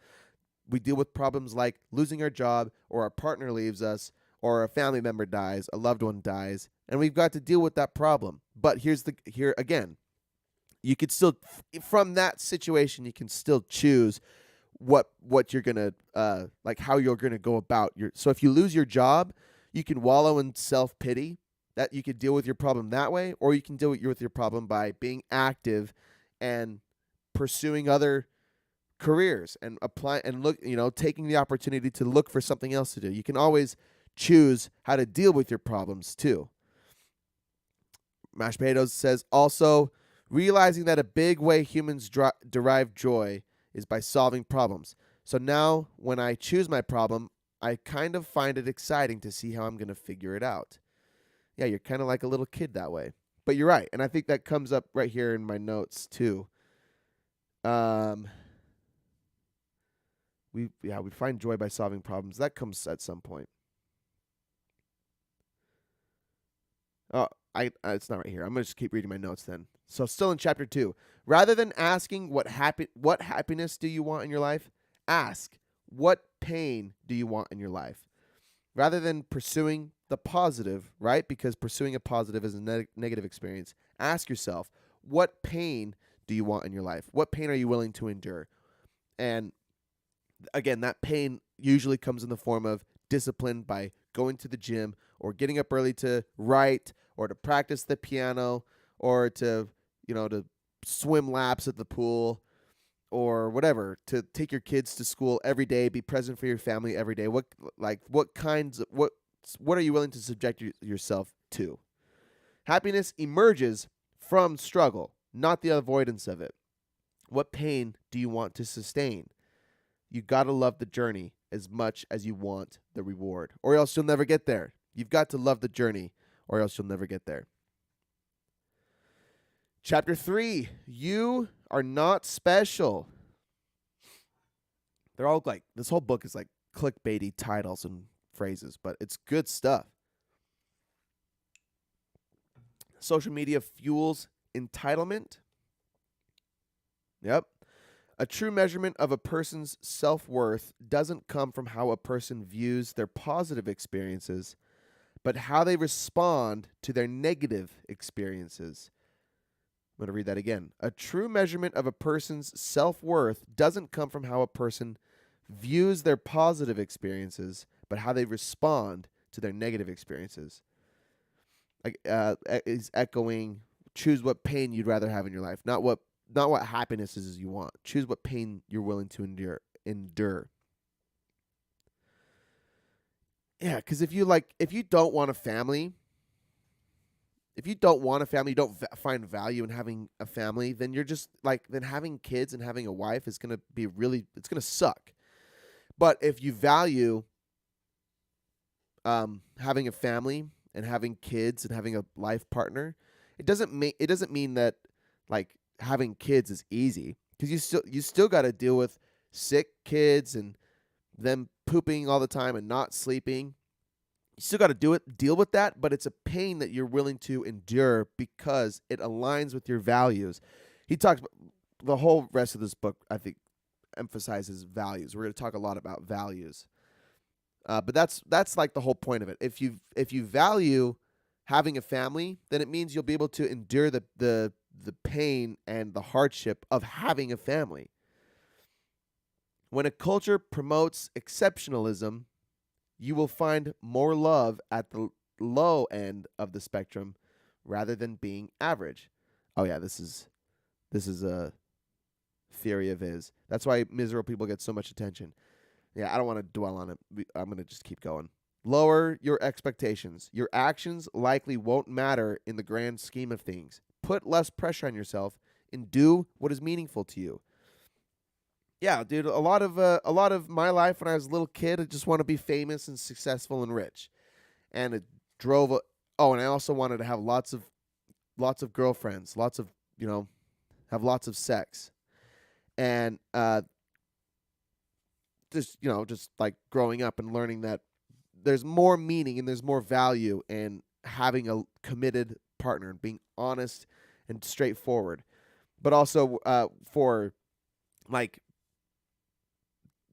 We deal with problems like losing our job, or our partner leaves us, or a family member dies, a loved one dies, and we've got to deal with that problem. But here again, you could still, from that situation, you can still choose what you're gonna like, how you're gonna go about your. So if you lose your job, you can wallow in self-pity. That you could deal with your problem that way, or you can deal with your problem by being active and pursuing other careers and taking the opportunity to look for something else to do. You can always choose how to deal with your problems too. Mashed Potatoes says also realizing that a big way humans derive joy is by solving problems. So now when I choose my problem, I kind of find it exciting to see how I'm going to figure it out. Yeah, you're kind of like a little kid that way. But you're right, and I think that comes up right here in my notes too. We find joy by solving problems. That comes at some point. Oh, it's not right here. I'm gonna just keep reading my notes then. So still in chapter 2, rather than asking what happiness do you want in your life, ask what pain do you want in your life. Rather than pursuing the positive, right? Because pursuing a positive is a negative experience. Ask yourself, what pain do you want in your life? What pain are you willing to endure? And again, that pain usually comes in the form of discipline by going to the gym or getting up early to write or to practice the piano or to swim laps at the pool or whatever, to take your kids to school every day, be present for your family every day. What are you willing to subject yourself to? Happiness emerges from struggle, not the avoidance of it. What pain do you want to sustain? You got to love the journey as much as you want the reward, or else you'll never get there. You've got to love the journey, or else you'll never get there. Chapter 3, you are not special. They're all like, this whole book is like clickbaity titles and phrases, but it's good stuff. Social media fuels entitlement. Yep. A true measurement of a person's self-worth doesn't come from how a person views their positive experiences, but how they respond to their negative experiences. I'm going to read that again. A true measurement of a person's self-worth doesn't come from how a person views their positive experiences, but how they respond to their negative experiences. Is echoing, choose what pain you'd rather have in your life, not what happiness is you want. Choose what pain you're willing to endure. Yeah, because if you don't want a family, you don't find value in having a family, then you're just then having kids and having a wife is gonna be it's gonna suck. But if you value having a family and having kids and having a life partner, it doesn't mean that having kids is easy, because you still got to deal with sick kids and them pooping all the time and not sleeping. You still got to deal with that, but it's a pain that you're willing to endure because it aligns with your values. He talks about the whole rest of this book, I think, emphasizes values. We're going to talk a lot about values. But that's like the whole point of it. If you value having a family, then it means you'll be able to endure the pain and the hardship of having a family. When a culture promotes exceptionalism, you will find more love at the low end of the spectrum rather than being average. Oh yeah, this is a theory of his. That's why miserable people get so much attention. Yeah, I don't want to dwell on it. I'm going to just keep going. Lower your expectations. Your actions likely won't matter in the grand scheme of things. Put less pressure on yourself and do what is meaningful to you. Yeah, dude, a lot of my life when I was a little kid, I just want to be famous and successful and rich. And it drove and I also wanted to have lots of girlfriends, have lots of sex. And just like growing up and learning that there's more meaning and there's more value in having a committed partner and being honest and straightforward. But also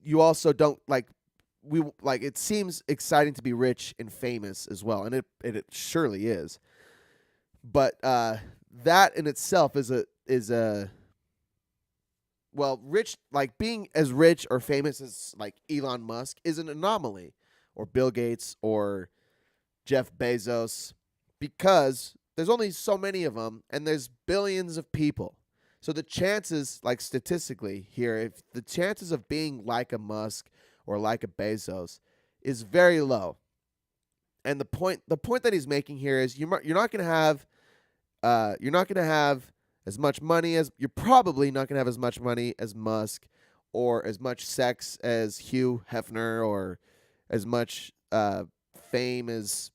you also don't it seems exciting to be rich and famous as well, and it surely is. But that in itself is a rich, being as rich or famous as Elon Musk is an anomaly, or Bill Gates or Jeff Bezos, because there's only so many of them and there's billions of people. So the chances, statistically here, if the chances of being like a Musk or like a Bezos is very low. And the point that he's making here is you're not going to have as much money as you're probably not going to have as much money as Musk, or as much sex as Hugh Hefner, or as much fame as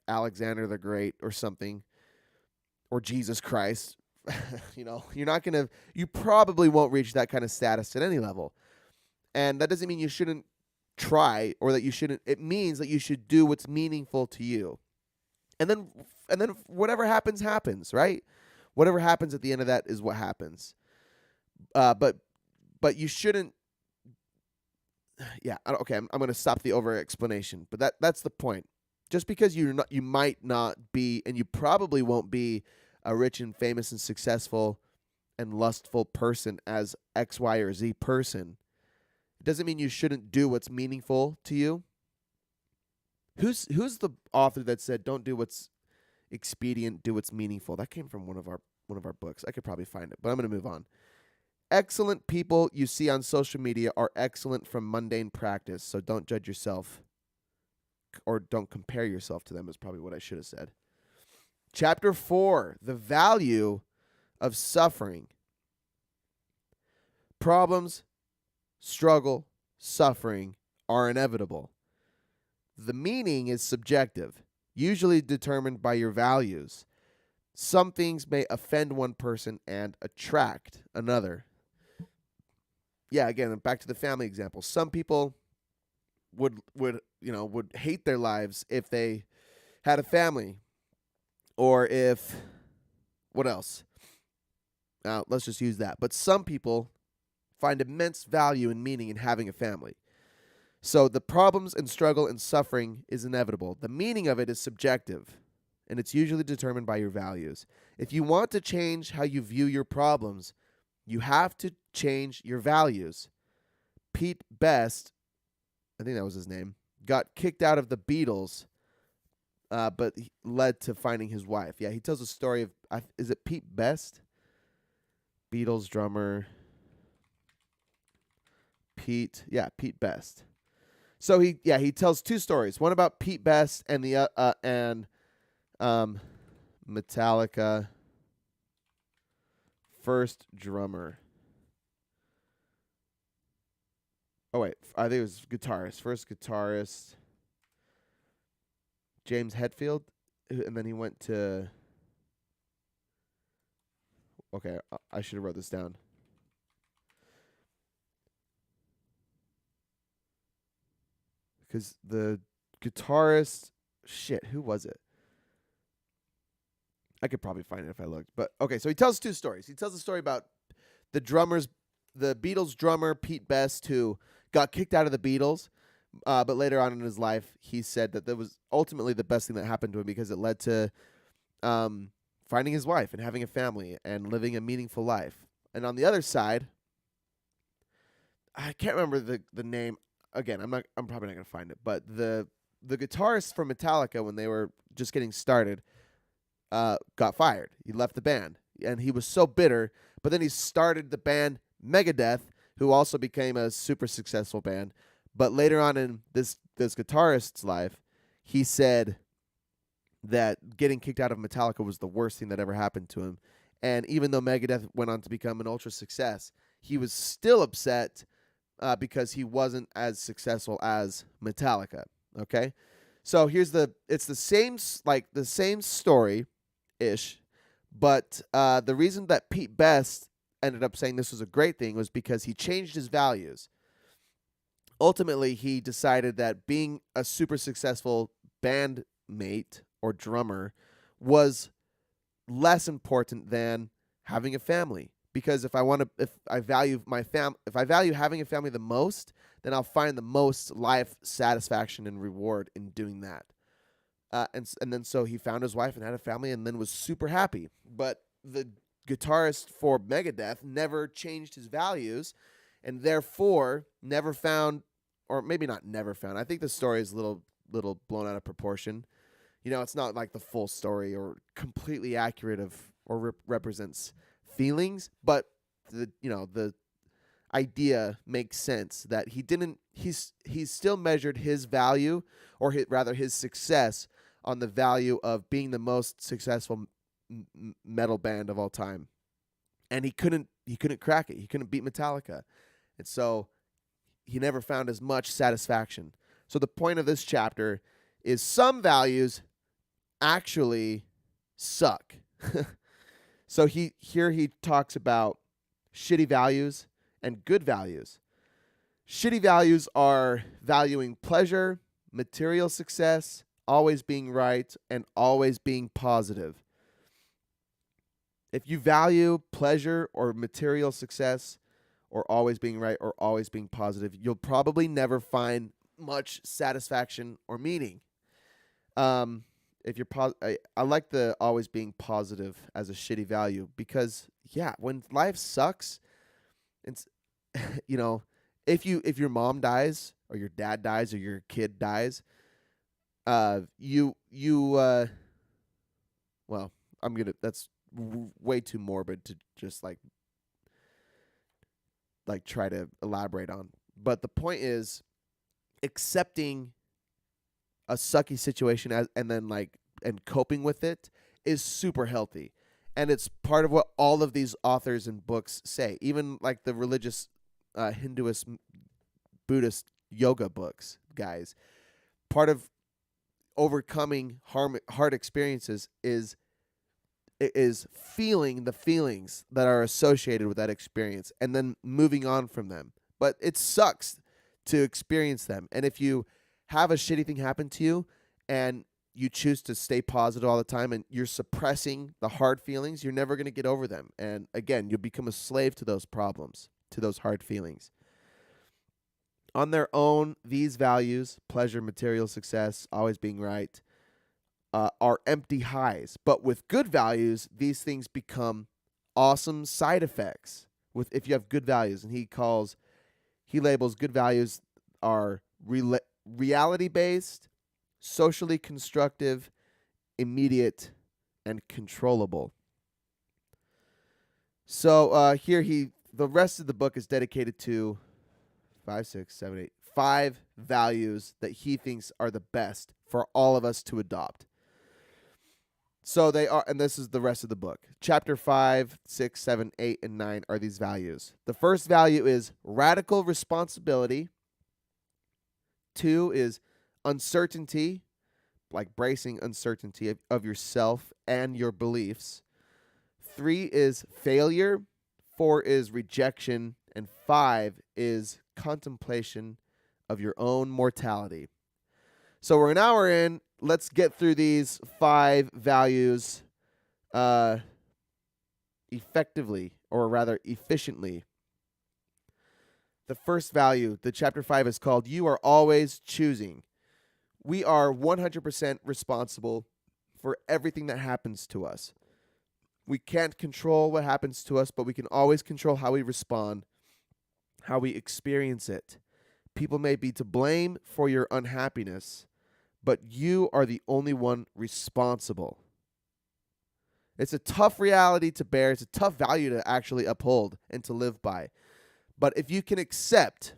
Alexander the Great or something, or Jesus Christ. You probably won't reach that kind of status at any level. And that doesn't mean you shouldn't try, or that you shouldn't. It means that you should do what's meaningful to you. And then whatever happens, right? Whatever happens at the end of that is what happens. But you shouldn't. Yeah, okay. I'm going to stop the over explanation. But that's the point. Just because you might not be, and you probably won't be, a rich and famous and successful and lustful person as X, Y, or Z person, it doesn't mean you shouldn't do what's meaningful to you. Who's the author that said, "Don't do what's expedient, do what's meaningful"? That came from one of our books. I could probably find it, but I'm going to move on. Excellent people you see on social media are excellent from mundane practice, so don't judge yourself, or don't compare yourself to them, is probably what I should have said. Chapter 4, the value of suffering. Problems, struggle, suffering are inevitable. The meaning is subjective, usually determined by your values. Some things may offend one person and attract another. Yeah, again, back to the family example. Some people would hate their lives if they had a family. Or if, what else? Let's just use that. But some people find immense value and meaning in having a family. So the problems and struggle and suffering is inevitable. The meaning of it is subjective, and it's usually determined by your values. If you want to change how you view your problems, you have to change your values. Pete Best, I think that was his name, got kicked out of the Beatles, but led to finding his wife. Yeah, he tells a story of, is it Pete Best? Beatles drummer. Pete Best. So he tells two stories. One about Pete Best and Metallica first drummer. Oh wait, I think it was guitarist. First guitarist, James Hetfield, and then he went to. Okay, I should have wrote this down. Because the guitarist, shit, who was it? I could probably find it if I looked. But okay, so he tells two stories. He tells a story about the Beatles drummer Pete Best, who got kicked out of the Beatles, but later on in his life, he said that was ultimately the best thing that happened to him because it led to finding his wife and having a family and living a meaningful life. And on the other side, I can't remember the name. Again, I'm probably not gonna find it. But the guitarist from Metallica, when they were just getting started, got fired. He left the band, and he was so bitter. But then he started the band Megadeth, who also became a super successful band. But later on in this guitarist's life, he said that getting kicked out of Metallica was the worst thing that ever happened to him. And even though Megadeth went on to become an ultra success, he was still upset because he wasn't as successful as Metallica. Okay, so it's the same story ish, but the reason that Pete Best ended up saying this was a great thing was because he changed his values. Ultimately, he decided that being a super successful bandmate or drummer was less important than having a family. Because if I value having a family the most, then I'll find the most life satisfaction and reward in doing that. And then so he found his wife and had a family and then was super happy. But the guitarist for Megadeth never changed his values and therefore never found, or maybe not never found. I think the story is a little blown out of proportion. It's not like the full story or completely accurate or represents feelings, but the idea makes sense that he's still measured his value, or rather his success, on the value of being the most successful metal band of all time, and he couldn't crack it. He couldn't beat Metallica, and so he never found as much satisfaction. So the point of this chapter is some values actually suck. So he talks about shitty values and good values. Shitty values are valuing pleasure, material success, always being right, and always being positive. If you value pleasure or material success or always being right or always being positive, you'll probably never find much satisfaction or meaning. If you're I like the always being positive as a shitty value because when life sucks, it's if your mom dies or your dad dies or your kid dies, well, that's way too morbid to just like try to elaborate on. But the point is accepting a sucky situation and coping with it is super healthy. And it's part of what all of these authors and books say. Even like the religious Hinduist, Buddhist yoga books, guys. Part of overcoming hard experiences is feeling the feelings that are associated with that experience and then moving on from them. But it sucks to experience them. And if you have a shitty thing happen to you and you choose to stay positive all the time and you're suppressing the hard feelings, you're never going to get over them. And again, you'll become a slave to those problems, to those hard feelings. On their own, these values, pleasure, material success, always being right, are empty highs. But with good values, these things become awesome side effects. With if you have good values, and he labels good values are reality based, socially constructive, immediate, and controllable. So the rest of the book is dedicated to 5 values that he thinks are the best for all of us to adopt. So they are, and this is the rest of the book. Chapter 5, 6, 7, 8, and 9 are these values. The first value is radical responsibility. 2 is uncertainty, like bracing uncertainty of yourself and your beliefs. 3 is failure. 4 is rejection. And 5 is contemplation of your own mortality. So we're an hour in. Let's get through these 5 values effectively, or rather efficiently. The first value, the chapter 5 is called You Are Always Choosing. We are 100% responsible for everything that happens to us. We can't control what happens to us, but we can always control how we respond, how we experience it. People may be to blame for your unhappiness, but you are the only one responsible. It's a tough reality to bear. It's a tough value to actually uphold and to live by. But if you can accept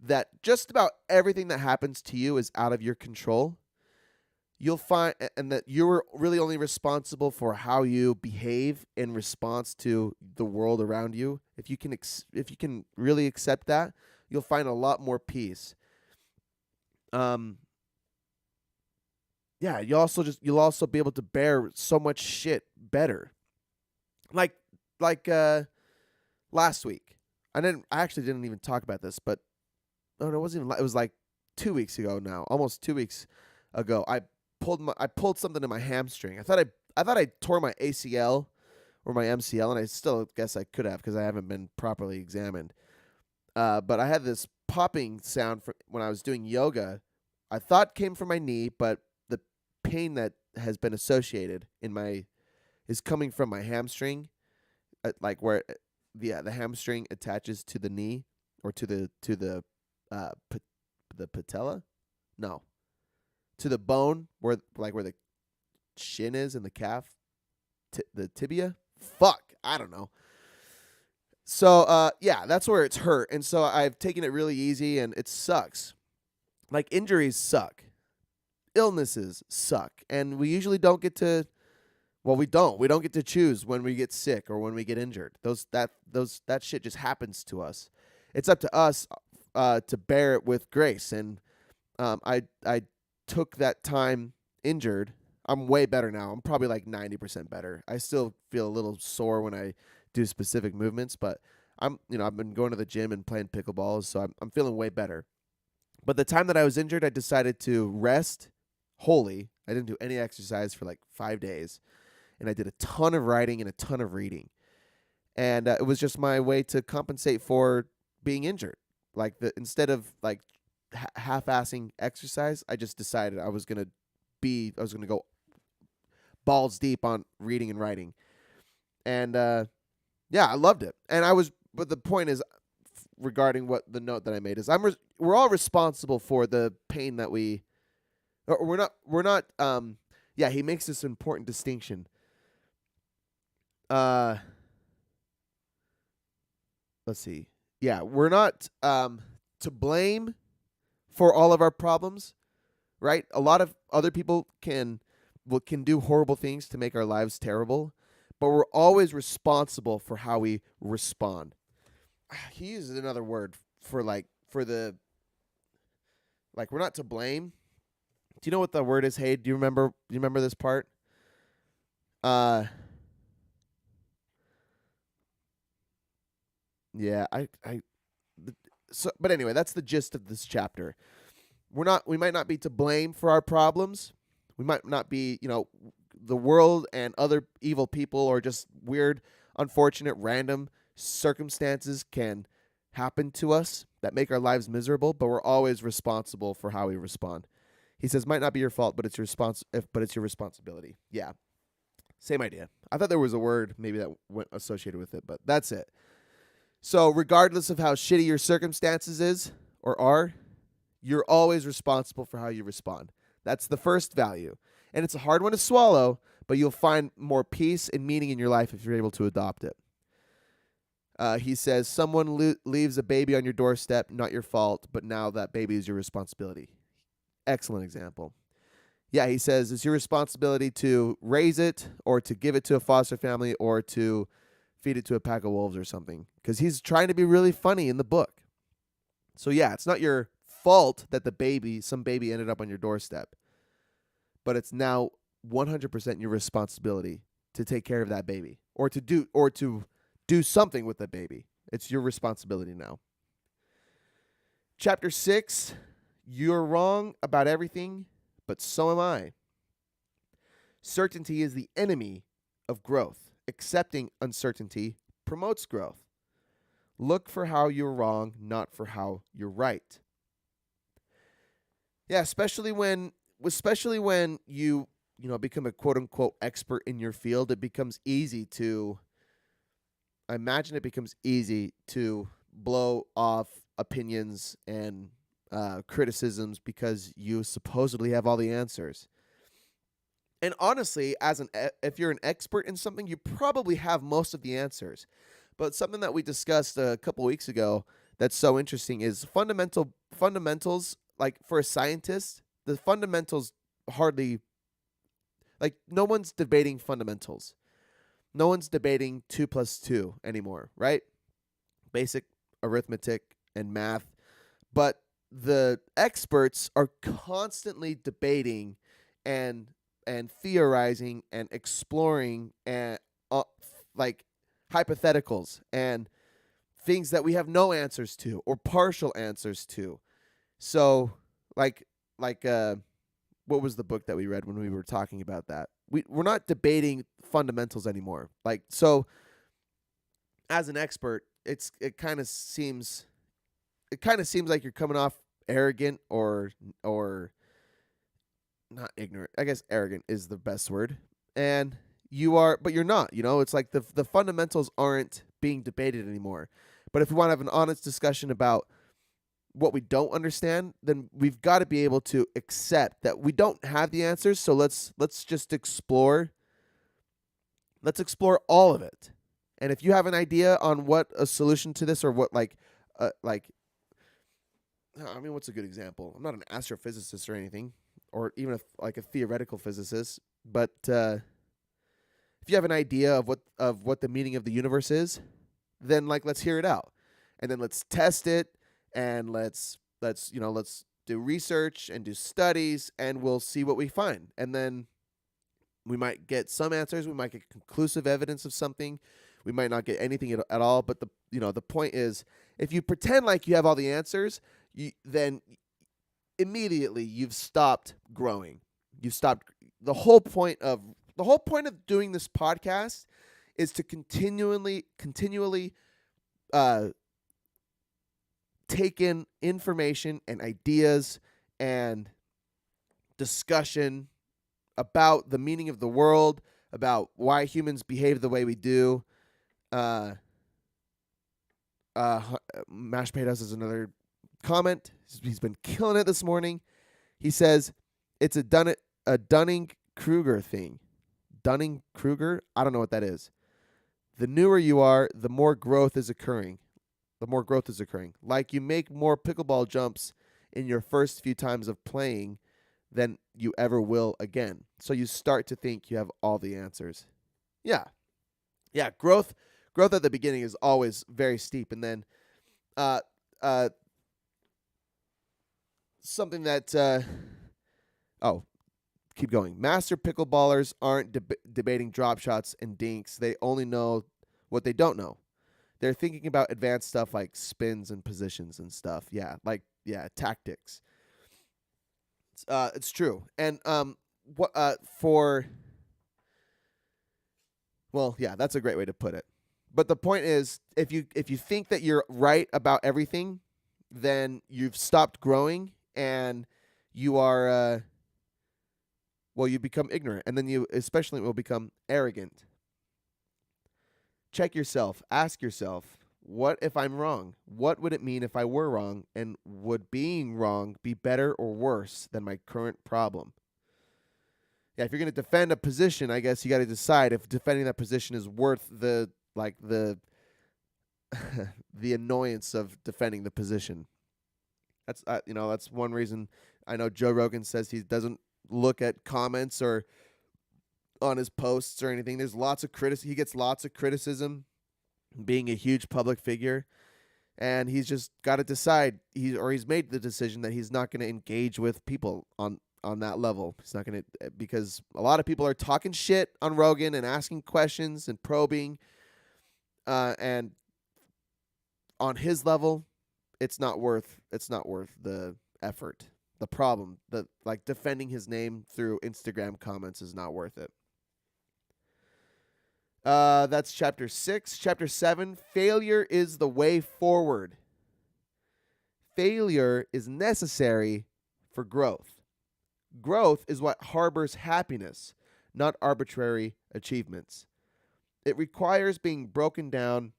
that just about everything that happens to you is out of your control, you'll find, and that you're really only responsible for how you behave in response to the world around you. If you can really accept that, you'll find a lot more peace. Yeah, you'll also be able to bear so much shit better. Like last week. I actually didn't even talk about this, but it was like 2 weeks ago now, almost 2 weeks ago. I pulled something in my hamstring. I thought I tore my ACL or my MCL, and I still guess I could have because I haven't been properly examined. But I had this popping sound when I was doing yoga. I thought came from my knee, but the pain that has been associated is coming from my hamstring, like where the hamstring attaches to the knee or to the patella, no, to the bone where the shin is and the calf, the tibia. Fuck, I don't know. So yeah, that's where it's hurt, and so I've taken it really easy, and it sucks. Like, injuries suck, illnesses suck, and we usually don't get to. Well, we don't get to choose when we get sick or when we get injured. That shit just happens to us. It's up to us to bear it with grace. And I took that time injured. I'm way better now. I'm probably like 90% better. I still feel a little sore when I do specific movements, but I've been going to the gym and playing pickleball, so I'm feeling way better. But the time that I was injured, I decided to rest wholly. I didn't do any exercise for like 5 days. And I did a ton of writing and a ton of reading. And it was just my way to compensate for being injured. Like, instead of like half-assing exercise, I just decided I was gonna go balls deep on reading and writing. And yeah, I loved it. But the point is, regarding what the note that I made is, we're all responsible for the pain that we're not. Yeah, he makes this important distinction. Let's see. Yeah, we're not to blame for all of our problems, right? A lot of other people can do horrible things to make our lives terrible, but we're always responsible for how we respond. He uses another word for we're not to blame. Do you know what the word is? Hey, do you remember this part? Yeah, but anyway, that's the gist of this chapter. We might not be to blame for our problems. We might not be, the world and other evil people or just weird, unfortunate, random circumstances can happen to us that make our lives miserable, but we're always responsible for how we respond. He says, might not be your fault, but it's your responsibility. Yeah. Same idea. I thought there was a word maybe that went associated with it, but that's it. So regardless of how shitty your circumstances is or are, you're always responsible for how you respond. That's the first value. And it's a hard one to swallow, but you'll find more peace and meaning in your life if you're able to adopt it. He says, someone leaves a baby on your doorstep, not your fault, but now that baby is your responsibility. Excellent example. Yeah, he says it's your responsibility to raise it or to give it to a foster family or to feed it to a pack of wolves or something. Because he's trying to be really funny in the book. So yeah, it's not your fault that some baby ended up on your doorstep. But it's now 100% your responsibility to take care of that baby or to do something with the baby. It's your responsibility now. Chapter 6, you're wrong about everything, but so am I. Certainty is the enemy of growth. Accepting uncertainty promotes growth. Look for how you're wrong, not for how you're right. Yeah, especially when you become a quote unquote expert in your field, it becomes easy to blow off opinions and criticisms because you supposedly have all the answers. And honestly, if you're an expert in something, you probably have most of the answers. But something that we discussed a couple weeks ago that's so interesting is fundamentals. Like for a scientist, the fundamentals hardly, like no one's debating fundamentals. No one's debating 2 + 2 anymore, right? Basic arithmetic and math. But the experts are constantly debating and theorizing and exploring and like hypotheticals and things that we have no answers to or partial answers to. So like what was the book that we read when we were talking about that? We're not debating fundamentals anymore. Like, so as an expert, it kind of seems like you're coming off arrogant or not ignorant. I guess arrogant is the best word. And you are, but you're not, it's like the fundamentals aren't being debated anymore. But if we want to have an honest discussion about what we don't understand, then we've got to be able to accept that we don't have the answers. So let's just explore. Let's explore all of it. And if you have an idea on what a solution to this or what what's a good example? I'm not an astrophysicist or anything, or even a theoretical physicist, but if you have an idea of what the meaning of the universe is, then let's hear it out, and then let's test it, and let's do research and do studies, and we'll see what we find, and then we might get some answers, we might get conclusive evidence of something, we might not get anything at all. But the point is, if you pretend like you have all the answers, then immediately you've stopped growing. You've stopped. The whole point of doing this podcast is to continually take in information and ideas and discussion about the meaning of the world, about why humans behave the way we do. Mash Potatoes is another comment. He's been killing it this morning. He says it's a Dunning-Kruger thing. Dunning-Kruger? I don't know what that is. The newer you are, the more growth is occurring. Like you make more pickleball jumps in your first few times of playing than you ever will again. So you start to think you have all the answers. Yeah. Growth at the beginning is always very steep, and then something that keep going. Master pickleballers aren't debating drop shots and dinks. They only know what they don't know. They're thinking about advanced stuff like spins and positions and stuff. Tactics. It's true. And what for well, yeah, that's a great way to put it. But the point is, if you think that you're right about everything, then you've stopped growing and you are well, you become ignorant, and then you especially will become arrogant. Check yourself. Ask yourself, what if I'm wrong? What would it mean if I were wrong? And would being wrong be better or worse than my current problem? Yeah, if you're going to defend a position, I guess you got to decide if defending that position is worth the the annoyance of defending the position. That's that's one reason I know Joe Rogan says he doesn't look at comments or on his posts or anything. There's lots of he gets lots of criticism being a huge public figure, and he's just got to decide he's made the decision that he's not going to engage with people on that level. He's not going to, because a lot of people are talking shit on Rogan and asking questions and probing, and on his level, it's not worth the effort. The problem that like defending his name through Instagram comments is not worth it. That's chapter 6. Chapter 7, failure is the way forward. Failure is necessary for growth. Growth is what harbors happiness, not arbitrary achievements. It requires being broken down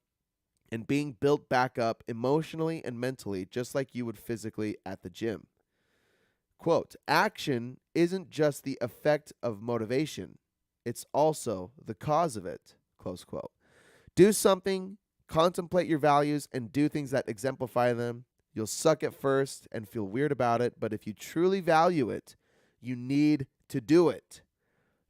and being built back up emotionally and mentally, just like you would physically at the gym. Quote, action isn't just the effect of motivation. It's also the cause of it, close quote. Do something, contemplate your values, and do things that exemplify them. You'll suck at first and feel weird about it, but if you truly value it, you need to do it.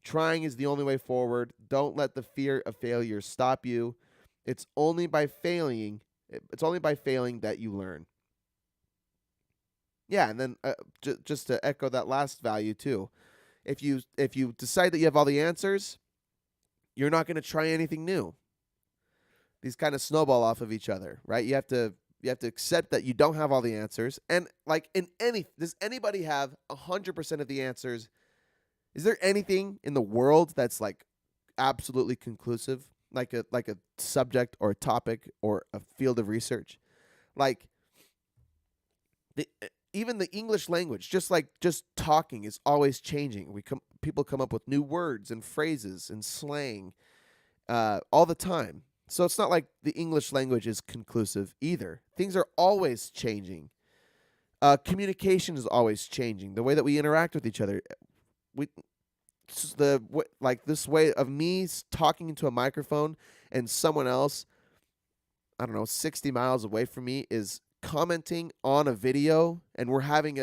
Trying is the only way forward. Don't let the fear of failure stop you. It's only by failing that you learn. Yeah, and then just to echo that last value too. If you decide that you have all the answers, you're not going to try anything new. These kind of snowball off of each other, right? You have to accept that you don't have all the answers. And like does anybody have 100% of the answers? Is there anything in the world that's like absolutely conclusive, like a subject or a topic or a field of research? Like even the English language, just talking is always changing. People come up with new words and phrases and slang all the time. So it's not like the English language is conclusive either. Things are always changing. Communication is always changing. The way that we interact with each other, this way of me talking into a microphone and someone else, I don't know, 60 miles away from me is commenting on a video, and we're having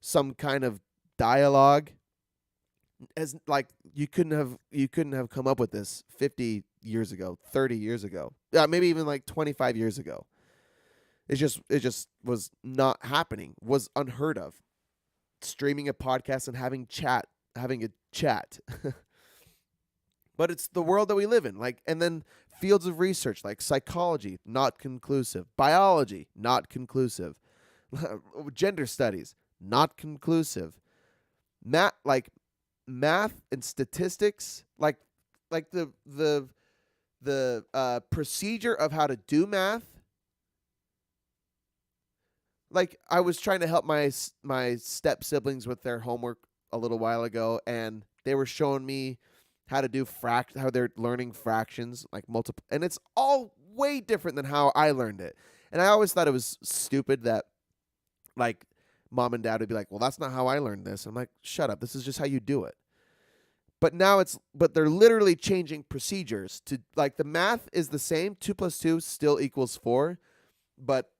some kind of dialogue. As like you couldn't have come up with this 50 years ago, 30 years ago, maybe even like 25 years ago. It just was not happening, was unheard of. Streaming a podcast and having a chat. But it's the world that we live in. Like, and then fields of research like psychology, not conclusive. Biology, not conclusive. Gender studies, not conclusive. Math and statistics, like the procedure of how to do math. Like, I was trying to help my step siblings with their homework a little while ago, and they were showing me how to do how they're learning fractions, like multiple, and it's all way different than how I learned it. And I always thought it was stupid that, like, mom and dad would be like, "Well, that's not how I learned this." I'm like, "Shut up! This is just how you do it." But now they're literally changing procedures to, like, the math is the same. 2 + 2 still equals 4, but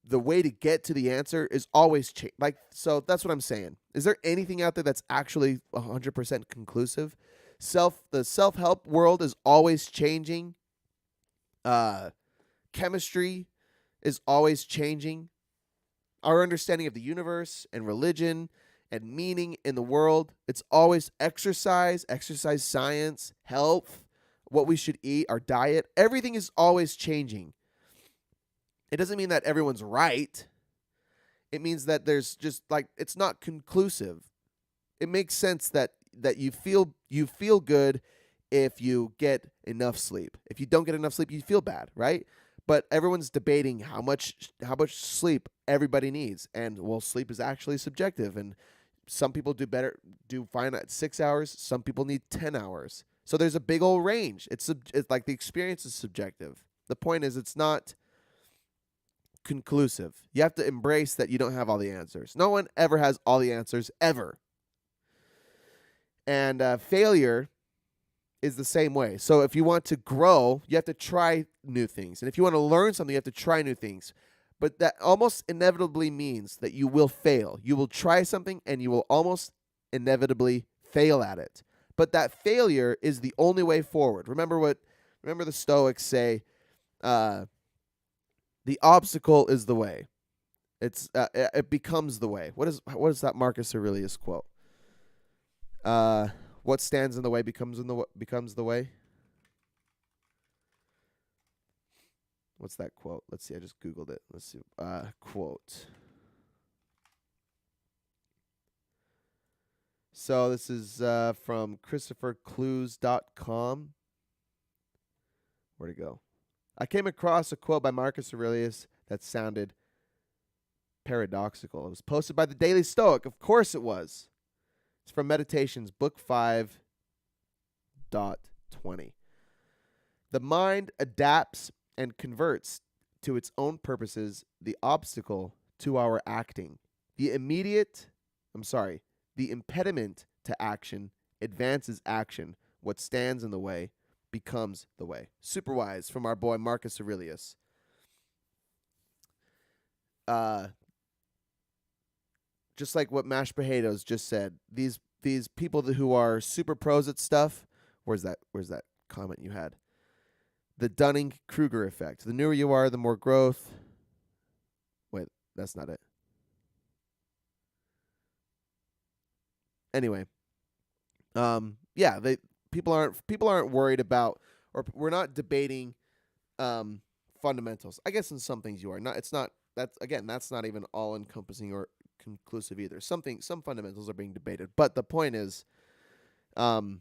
the way to get to the answer is always change. Like, so that's what I'm saying. Is there anything out there that's actually 100% conclusive? The self-help world is always changing. Chemistry is always changing. Our understanding of the universe and religion and meaning in the world, it's always exercise science, health, what we should eat, our diet. Everything is always changing. It doesn't mean that everyone's right. It means that there's just, like, it's not conclusive. it makes sense that you feel good if you get enough sleep. If you don't get enough sleep, you feel bad, right? But everyone's debating how much sleep everybody needs, and well, sleep is actually subjective, and some people do fine at 6 hours. Some people need 10 hours. So there's a big old range. It's like the experience is subjective. The point is, it's not conclusive. You have to embrace that you don't have all the answers. No one ever has all the answers ever. And failure is the same way. So if you want to grow, you have to try new things. And if you want to learn something, you have to try new things. But that almost inevitably means that you will fail. You will try something and you will almost inevitably fail at it. But that failure is the only way forward. Remember the Stoics say, the obstacle is the way. It becomes the way. What is that Marcus Aurelius quote? What stands in the way becomes the way. What's that quote? Let's see. I just Googled it. Let's see. Quote. So this is from ChristopherClues.com. Where'd it go? I came across a quote by Marcus Aurelius that sounded paradoxical. It was posted by the Daily Stoic. Of course it was. It's from Meditations, Book 5.20. The mind adapts and converts to its own purposes the obstacle to our acting. The impediment to action advances action. What stands in the way becomes the way. Super wise from our boy Marcus Aurelius. Just like what Mashed Potatoes just said, these people who are super pros at stuff, where's that comment you had? The Dunning-Kruger effect. The newer you are, the more growth. Wait, that's not it. Anyway, people aren't worried about, or we're not debating fundamentals. I guess in some things you are. That's not even all encompassing or conclusive either. Some fundamentals are being debated, but the point is, the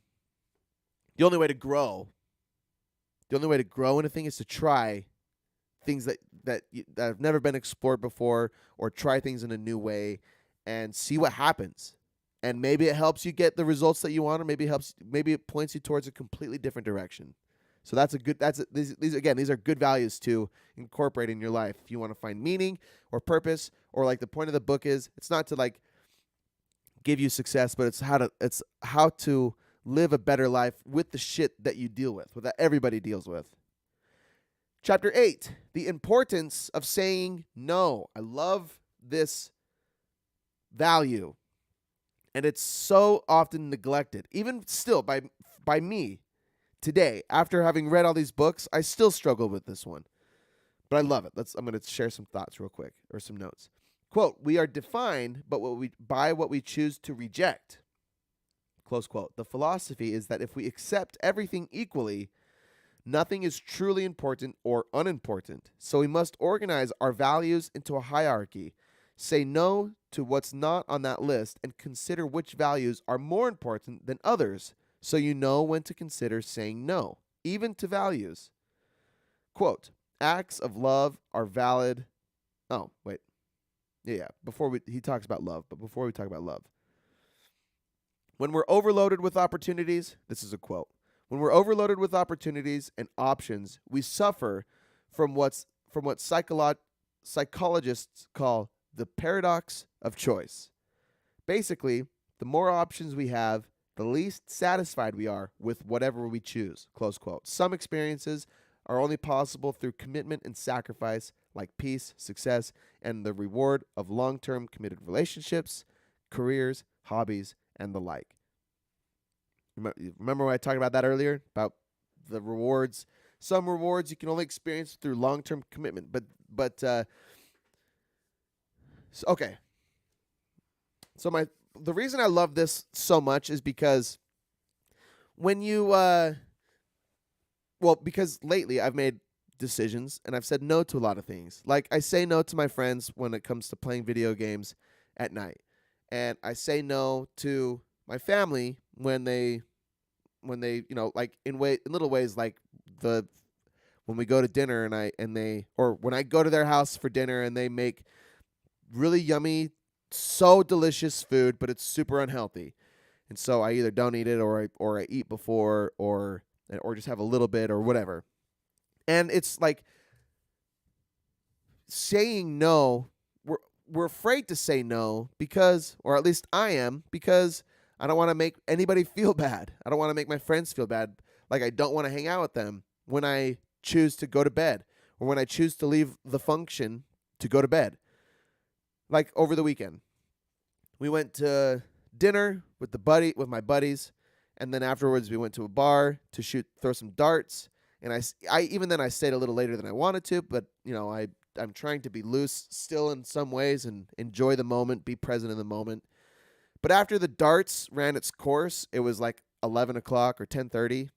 only way to grow in a thing is to try things that have never been explored before, or try things in a new way and see what happens. And maybe it helps you get the results that you want, or maybe it points you towards a completely different direction. So these are good values to incorporate in your life. If you want to find meaning or purpose, or like the point of the book is, it's not to like give you success, but it's how to live a better life with the shit that you deal with, that everybody deals with. Chapter 8, the importance of saying no. I love this value, and it's so often neglected. Even still, by me today, after having read all these books, I still struggle with this one. But I love it. I'm going to share some thoughts real quick, or some notes. Quote, we are defined by what we choose to reject. Close quote. The philosophy is that if we accept everything equally, nothing is truly important or unimportant. So we must organize our values into a hierarchy, say no to what's not on that list, and consider which values are more important than others, so you know when to consider saying no, even to values. Quote, acts of love are valid. Oh, wait. Yeah. He talks about love, but before we talk about love, when we're overloaded with opportunities, this is a quote. When we're overloaded with opportunities and options, we suffer from what psychologists call the paradox of choice. Basically, the more options we have, the least satisfied we are with whatever we choose. Close quote. Some experiences are only possible through commitment and sacrifice, like peace, success, and the reward of long-term committed relationships, careers, hobbies, and the like. Remember when I talked about that earlier? About the rewards. Some rewards you can only experience through long-term commitment. Okay. So the reason I love this so much is because when you because lately I've made decisions and I've said no to a lot of things. Like I say no to my friends when it comes to playing video games at night. and I say no to my family when they like in little ways, like the when we go to dinner or when I go to their house for dinner and they make really yummy, so delicious food, but it's super unhealthy. And so I either don't eat it or I eat before or just have a little bit or whatever. And it's like saying no, we're afraid to say no because, or at least I am, because I don't want to make anybody feel bad. I don't want to make my friends feel bad. Like I don't want to hang out with them when I choose to go to bed or when I choose to leave the function to go to bed. Like over the weekend, we went to dinner with my buddies, and then afterwards we went to a bar to throw some darts. And I even then I stayed a little later than I wanted to, but I'm trying to be loose still in some ways and enjoy the moment, be present in the moment. But after the darts ran its course, it was like 11 o'clock or 10:30.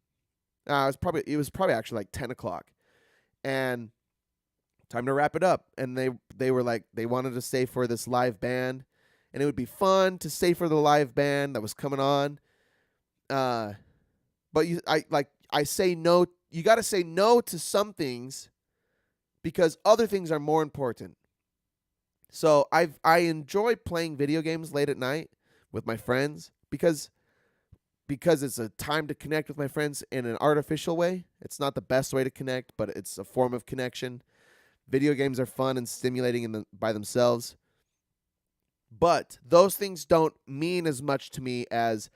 It was probably actually like 10 o'clock, and time to wrap it up. And they were like, they wanted to stay for this live band, and it would be fun to stay for the live band that was coming on. But I say no. You got to say no to some things because other things are more important. So I enjoy playing video games late at night with my friends because it's a time to connect with my friends in an artificial way. It's not the best way to connect, but it's a form of connection. Video games are fun and stimulating by themselves. But those things don't mean as much to me as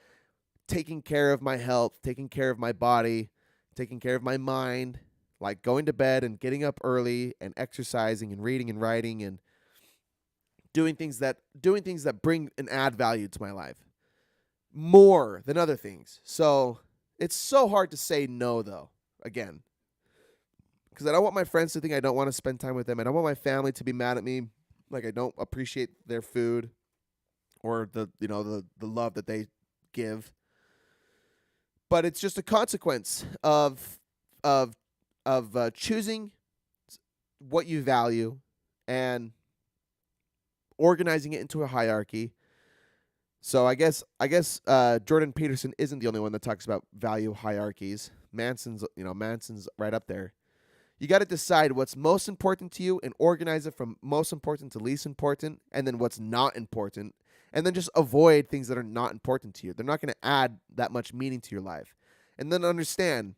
taking care of my health, taking care of my body, taking care of my mind, like going to bed and getting up early and exercising and reading and writing and doing things that bring and add value to my life more than other things. So it's so hard to say no, though, again, because I don't want my friends to think I don't want to spend time with them. I don't want my family to be mad at me, like I don't appreciate their food or the love that they give. But it's just a consequence of choosing what you value and organizing it into a hierarchy. So I guess Jordan Peterson isn't the only one that talks about value hierarchies. Manson's right up there. You got to decide what's most important to you and organize it from most important to least important, and then what's not important, and then just avoid things that are not important to you. They're not going to add that much meaning to your life. And then understand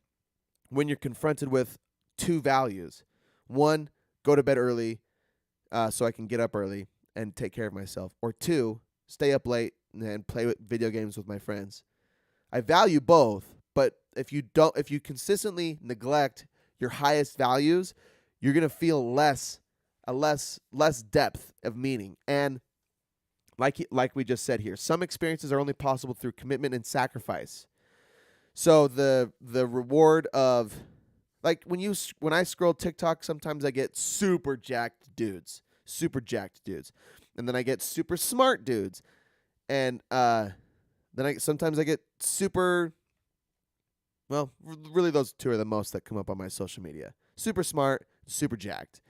when you're confronted with two values. One, go to bed early so I can get up early and take care of myself. Or two, stay up late and play with video games with my friends. I value both, but if you consistently neglect your highest values, you're going to feel less depth of meaning. And like we just said here, some experiences are only possible through commitment and sacrifice. So the reward of, like when I scroll TikTok, sometimes I get super jacked dudes, and then I get super smart dudes, and then sometimes I get super. Well, really, those two are the most that come up on my social media. Super smart, super jacked.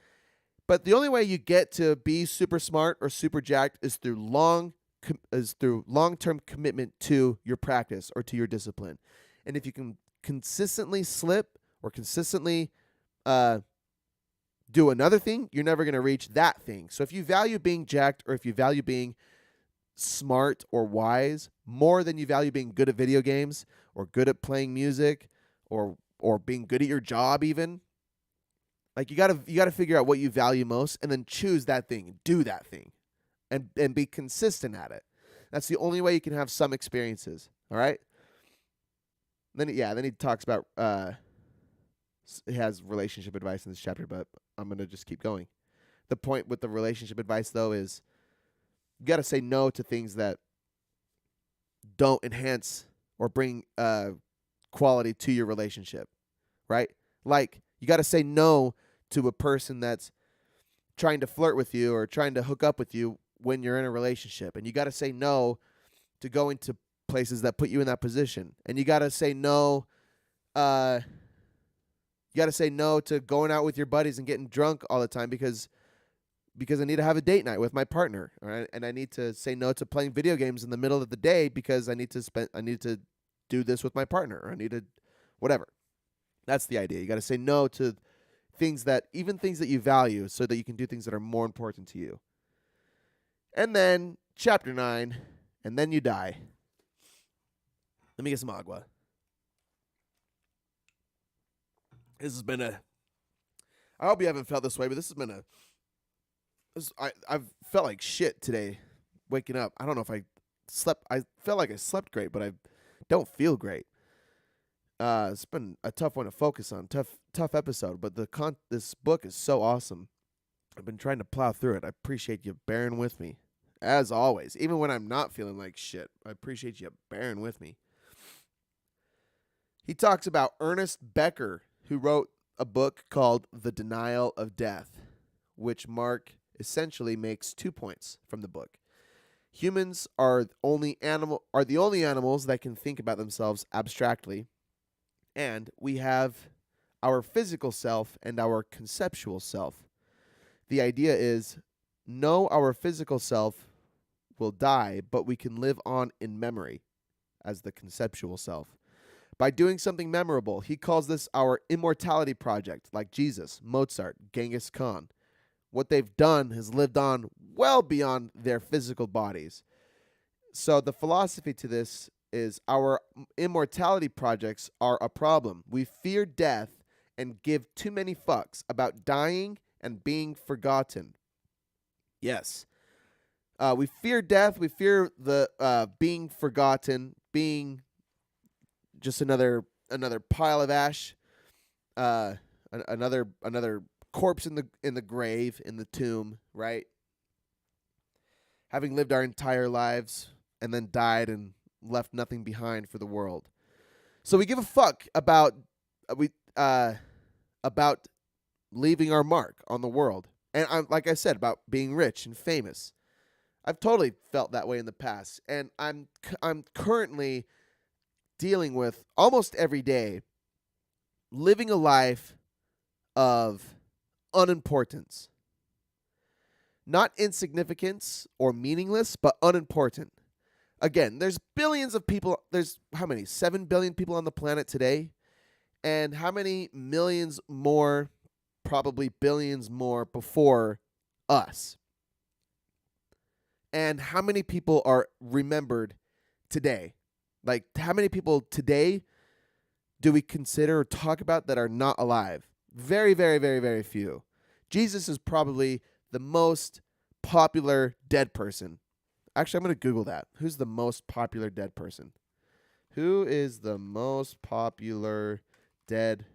But the only way you get to be super smart or super jacked is through long-term commitment to your practice or to your discipline. And if you can consistently slip or consistently do another thing, you're never going to reach that thing. So if you value being jacked or if you value being smart or wise more than you value being good at video games or good at playing music or being good at your job even, like you got to figure out what you value most and then choose that thing, do that thing and be consistent at it. That's the only way you can have some experiences, all right? Then he talks about he has relationship advice in this chapter, but I'm going to just keep going. The point with the relationship advice though is you got to say no to things that don't enhance or bring quality to your relationship, right? Like you got to say no to a person that's trying to flirt with you or trying to hook up with you when you're in a relationship. And you got to say no to going to places that put you in that position. And you got to say no to going out with your buddies and getting drunk all the time because because I need to have a date night with my partner, right? And I need to say no to playing video games in the middle of the day because I need to do this with my partner, or I need to whatever. That's the idea. You got to say no to things that you value so that you can do things that are more important to you. And then chapter 9, and then you die. Let me get some agua. This has been I hope you haven't felt this way, but this has been I've felt like shit today waking up. I don't know if I felt like I slept great, but I don't feel great. It's been a tough one to focus on. Tough episode, but this book is so awesome. I've been trying to plow through it. I appreciate you bearing with me. As always, even when I'm not feeling like shit, I appreciate you bearing with me. He talks about Ernest Becker, who wrote a book called The Denial of Death, which Mark essentially makes 2 points from the book. Humans are the only animals that can think about themselves abstractly, and we have our physical self and our conceptual self. The idea is, no, our physical self will die, but we can live on in memory as the conceptual self. By doing something memorable, he calls this our immortality project, like Jesus, Mozart, Genghis Khan. What they've done has lived on well beyond their physical bodies. So the philosophy to this is our immortality projects are a problem. We fear death and give too many fucks about dying and being forgotten. Yes. We fear death. We fear the being forgotten, being just another pile of ash, another corpse in the grave, in the tomb, right? Having lived our entire lives and then died and left nothing behind for the world. So we give a fuck about leaving our mark on the world. And like I said, about being rich and famous. I've totally felt that way in the past, and I'm currently dealing with almost every day living a life of unimportance. Not insignificance or meaningless, but unimportant. Again, there's billions of people. There's how many? 7 billion people on the planet today. And how many millions more, probably billions more before us? And how many people are remembered today? Like, how many people today do we consider or talk about that are not alive? Very, very, very, very few. Jesus is probably the most popular dead person. Actually, I'm going to Google that. Who's the most popular dead person? Who is the most popular dead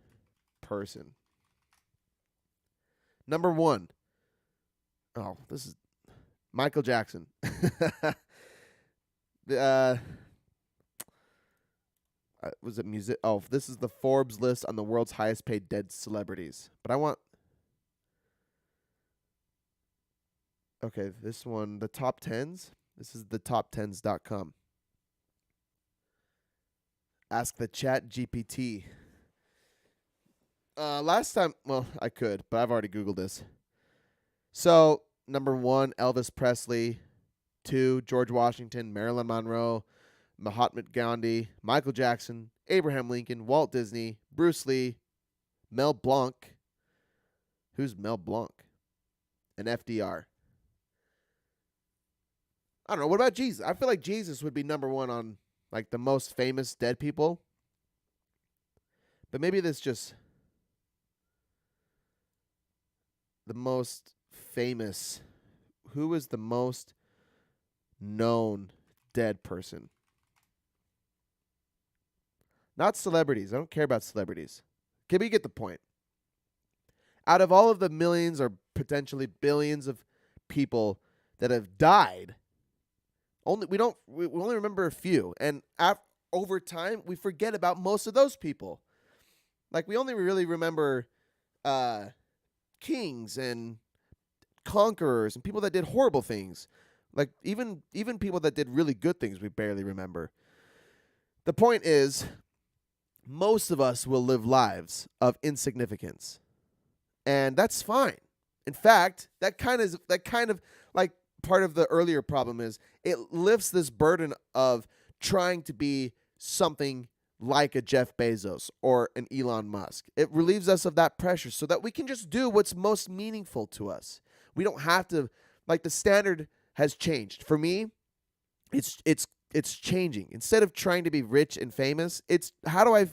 person? Number 1. Oh, this is Michael Jackson. Was it music? Oh, this is the Forbes list on the world's highest paid dead celebrities. But I want... Okay, this one, the top 10s. This is the top10s.com. Ask the Chat GPT. Last time, well, I could, but I've already Googled this. So, number 1, Elvis Presley. 2, George Washington, Marilyn Monroe, Mahatma Gandhi, Michael Jackson, Abraham Lincoln, Walt Disney, Bruce Lee, Mel Blanc. Who's Mel Blanc? And FDR. I don't know. What about Jesus? I feel like Jesus would be number 1 on like the most famous dead people. But maybe this just the most famous. Who is the most known dead person? Not celebrities. I don't care about celebrities. Can we get the point? Out of all of the millions or potentially billions of people that have died, we only remember a few, and over time we forget about most of those people. Like, we only really remember kings and conquerors and people that did horrible things. Like, even people that did really good things, we barely remember. The point is, most of us will live lives of insignificance, and that's fine. In fact, that kind of like part of the earlier problem is it lifts this burden of trying to be something like a Jeff Bezos or an Elon Musk. It relieves us of that pressure so that we can just do what's most meaningful to us. We don't have to, like, the standard has changed. For me, it's changing. Instead of trying to be rich and famous, it's how do I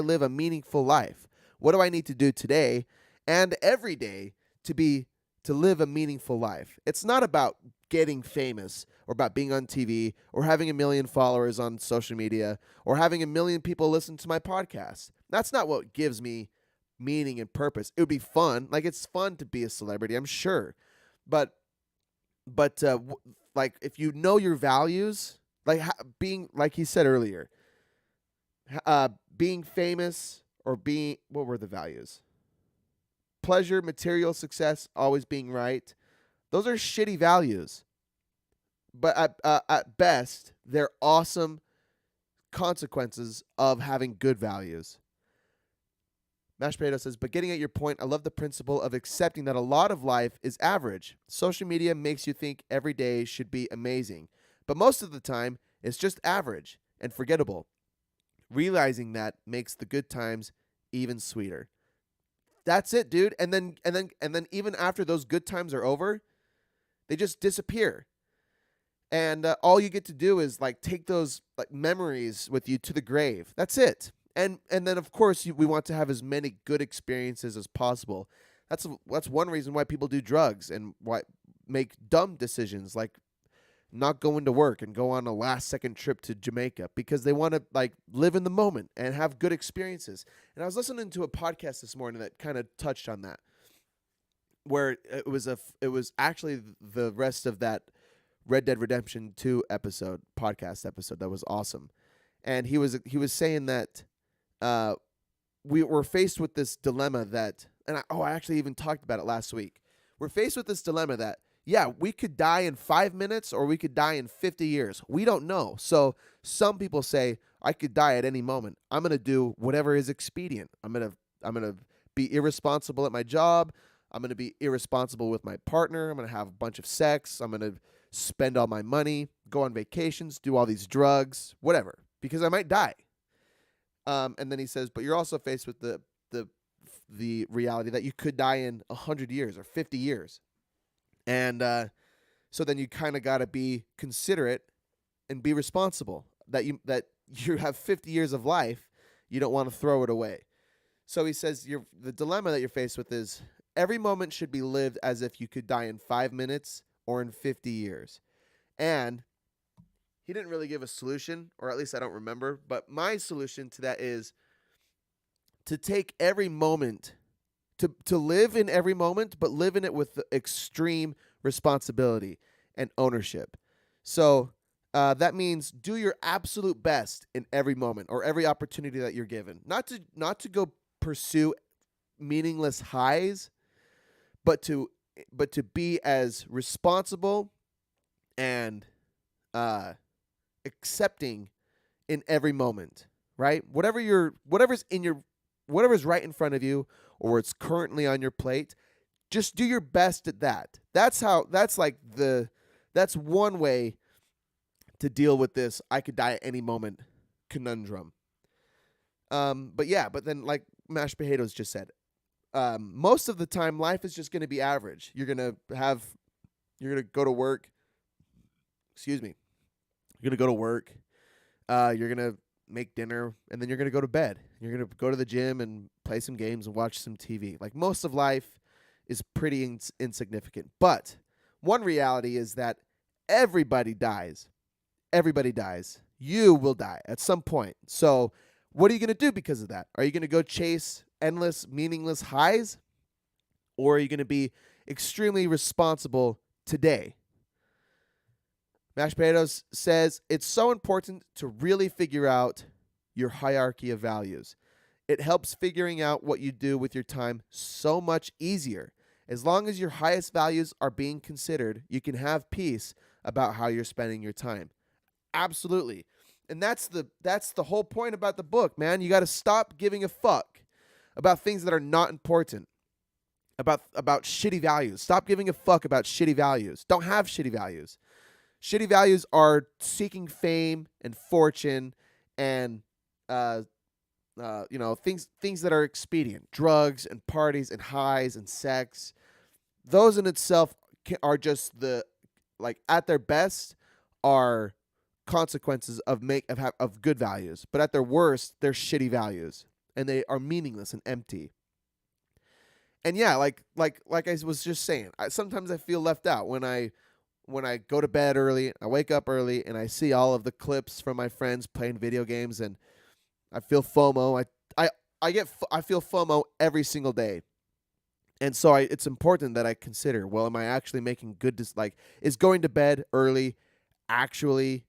live a meaningful life? What do I need to do today and every day to live a meaningful life? It's not about getting famous or about being on TV or having 1 million followers on social media or having 1 million people listen to my podcast. That's not what gives me meaning and purpose. It would be fun. Like, it's fun to be a celebrity, I'm sure. But like, if you know your values, like being, like he said earlier, being famous or being, what were the values? Pleasure, material success, always being right. Those are shitty values. But at best, they're awesome consequences of having good values. Mashed Potato says, but getting at your point, I love the principle of accepting that a lot of life is average. Social media makes you think every day should be amazing, but most of the time, it's just average and forgettable. Realizing that makes the good times even sweeter. That's it, dude. And then even after those good times are over, they just disappear. And all you get to do is, like, take those, like, memories with you to the grave. That's it. And then, of course, we want to have as many good experiences as possible. That's one reason why people do drugs and why make dumb decisions like not going to work and go on a last-second trip to Jamaica, because they want to, like, live in the moment and have good experiences. And I was listening to a podcast this morning that kind of touched on that, where it was actually the rest of that Red Dead Redemption 2 podcast episode that was awesome. And he was saying that we were faced with this dilemma that, and I actually even talked about it last week. We're faced with this dilemma that, yeah, we could die in 5 minutes or we could die in 50 years. We don't know. So some people say, I could die at any moment. I'm going to do whatever is expedient. I'm going to be irresponsible at my job. I'm going to be irresponsible with my partner. I'm going to have a bunch of sex. I'm going to spend all my money, go on vacations, do all these drugs, whatever, because I might die. And then he says, but you're also faced with the reality that you could die in 100 years or 50 years. And so then you kind of got to be considerate and be responsible that you have 50 years of life. You don't want to throw it away. So he says the dilemma that you're faced with is every moment should be lived as if you could die in 5 minutes or in 50 years. And he didn't really give a solution, or at least I don't remember. But my solution to that is to take every moment, to live in every moment, but live in it with extreme responsibility and ownership. So that means do your absolute best in every moment or every opportunity that you're given. Not to go pursue meaningless highs, but to be as responsible and accepting in every moment, right? Whatever's right in front of you or it's currently on your plate, just do your best at that. That's one way to deal with this I could die at any moment conundrum. But then, like Mashed Potatoes just said, most of the time life is just going to be average. You're going to go to work. Excuse me. You're going to go to work. You're going to make dinner, and then you're going to go to bed. You're going to go to the gym and play some games and watch some TV. Like, most of life is pretty insignificant. But one reality is that everybody dies. Everybody dies. You will die at some point. So what are you going to do because of that? Are you going to go chase endless, meaningless highs? Or are you going to be extremely responsible today? Mashed Potatoes says, it's so important to really figure out your hierarchy of values. It helps figuring out what you do with your time so much easier. As long as your highest values are being considered, you can have peace about how you're spending your time. Absolutely. And that's the whole point about the book, man. You got to stop giving a fuck about things that are not important. about shitty values. Stop giving a fuck about shitty values. Don't have shitty values. Shitty values are seeking fame and fortune and uh things that are expedient, drugs and parties and highs and sex. Those in itself are just the like at their best are consequences of good values, but at their worst, they're shitty values and they are meaningless and empty. And yeah, like I was just saying, sometimes I feel left out when I go to bed early, I wake up early, and I see all of the clips from my friends playing video games, and I feel FOMO. I feel FOMO every single day, and so it's important that I consider, well, am I actually making is going to bed early actually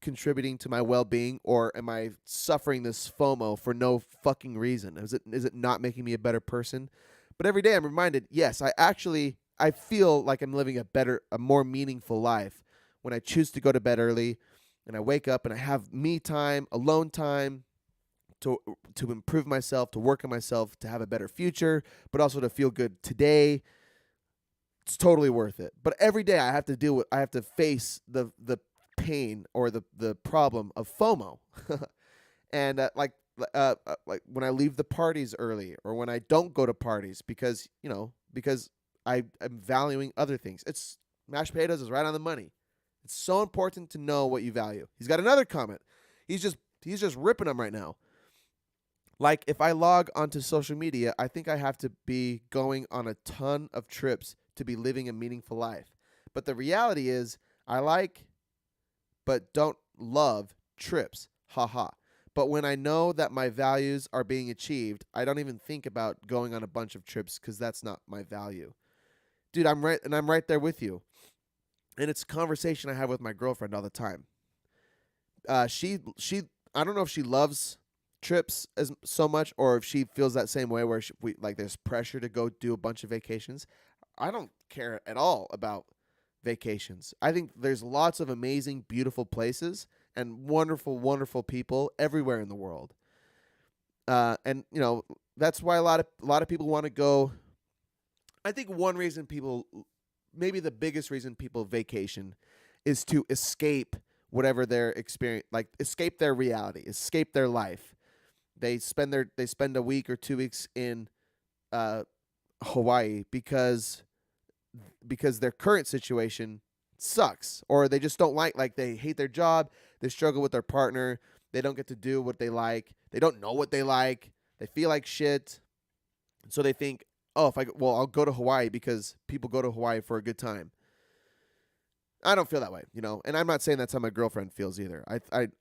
contributing to my well-being, or am I suffering this FOMO for no fucking reason? Is it not making me a better person? But every day I'm reminded, yes, I feel like I'm living a more meaningful life when I choose to go to bed early and I wake up and I have me time, alone time to to improve myself, to work on myself, to have a better future, but also to feel good today. It's totally worth it. But every day I have to face the pain or the problem of FOMO. And like when I leave the parties early or when I don't go to parties because I'm valuing other things. It's Mashed Potatoes is right on the money. It's so important to know what you value. He's got another comment. He's just ripping them right now. Like if I log onto social media, I think I have to be going on a ton of trips to be living a meaningful life. But the reality is I like but don't love trips. Haha. But when I know that my values are being achieved, I don't even think about going on a bunch of trips cuz that's not my value. Dude, I'm right there with you. And it's a conversation I have with my girlfriend all the time. She I don't know if she loves trips as so much or if she feels that same way where we like there's pressure to go do a bunch of vacations. I don't care at all about vacations. I think there's lots of amazing, beautiful places and wonderful, wonderful people everywhere in the world. And that's why a lot of people want to go. I think maybe the biggest reason people vacation is to escape whatever their experience, like escape their reality, escape their life. They spend a week or 2 weeks in uh, Hawaii because their current situation sucks, or they just don't like they hate their job, they struggle with their partner, they don't get to do what they like, they don't know what they like, they feel like shit, so they think, oh, I'll go to Hawaii because people go to Hawaii for a good time. I don't feel that way, and I'm not saying that's how my girlfriend feels either.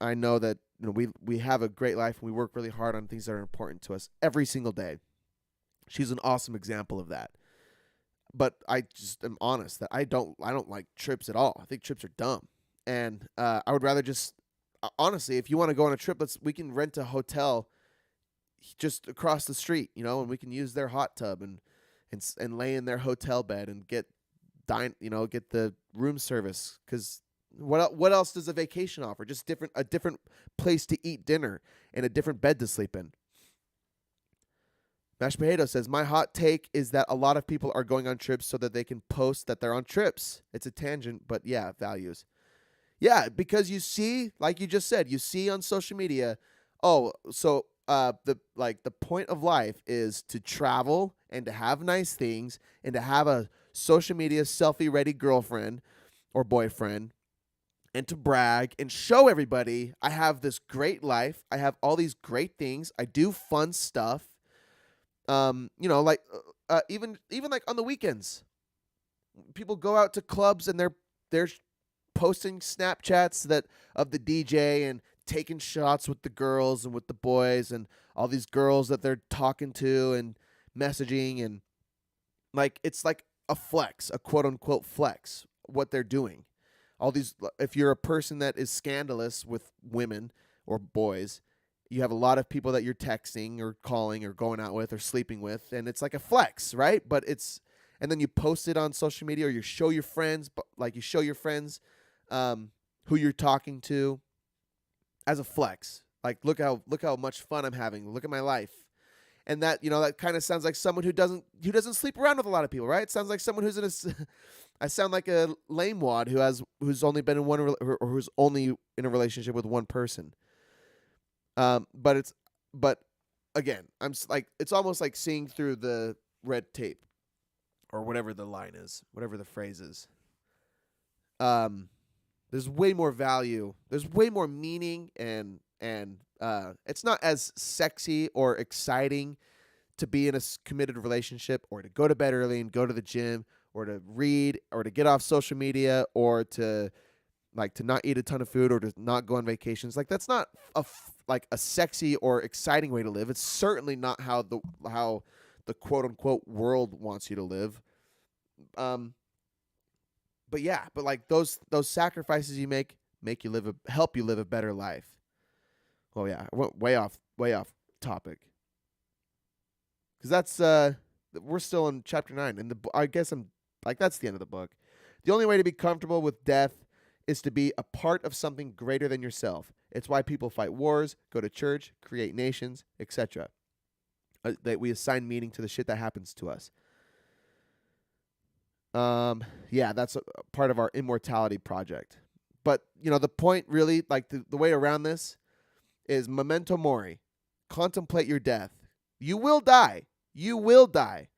I know that we have a great life and we work really hard on things that are important to us every single day. She's an awesome example of that. But I just am honest that I don't like trips at all. I think trips are dumb, and I would rather just honestly, if you want to go on a trip, we can rent a hotel just across the street, and we can use their hot tub and lay in their hotel bed and get the room service. Because what else does a vacation offer? Just a different place to eat dinner and a different bed to sleep in. Mashed Potato says, my hot take is that a lot of people are going on trips so that they can post that they're on trips. It's a tangent, but yeah, values. Yeah, because you see, like you just said, you see on social media, oh, so the point of life is to travel and to have nice things and to have a social media selfie ready girlfriend or boyfriend and to brag and show everybody I have this great life. I have all these great things. I do fun stuff. Like even like on the weekends, people go out to clubs and they're posting Snapchats that of the DJ and taking shots with the girls and with the boys and all these girls that they're talking to and messaging, and like it's like a flex, a quote unquote flex, what they're doing. All these, if you're a person that is scandalous with women or boys, you have a lot of people that you're texting or calling or going out with or sleeping with, and it's like a flex, right? And then you post it on social media, or you show your friends, who you're talking to as a flex. Like, look how much fun I'm having. Look at my life. And that, that kind of sounds like someone who doesn't sleep around with a lot of people, right? It sounds like someone who's in a I sound like a lame wad who's only been in or who's only in a relationship with one person. But again, it's almost like seeing through the red tape, or whatever the line is, whatever the phrase is. There's way more value. There's way more meaning, and it's not as sexy or exciting to be in a committed relationship, or to go to bed early and go to the gym, or to read, or to get off social media, or to not eat a ton of food, or to not go on vacations. Like, that's not a sexy or exciting way to live. It's certainly not how the quote unquote world wants you to live. But like those sacrifices you make you help you live a better life. Well, yeah, I went way off topic. Because that's we're still in chapter 9, and I guess that's the end of the book. The only way to be comfortable with death is to be a part of something greater than yourself. It's why people fight wars, go to church, create nations, etc. That we assign meaning to the shit that happens to us. Yeah, that's a part of our immortality project. But, the point really, like the way around this is memento mori. Contemplate your death. You will die. You will die.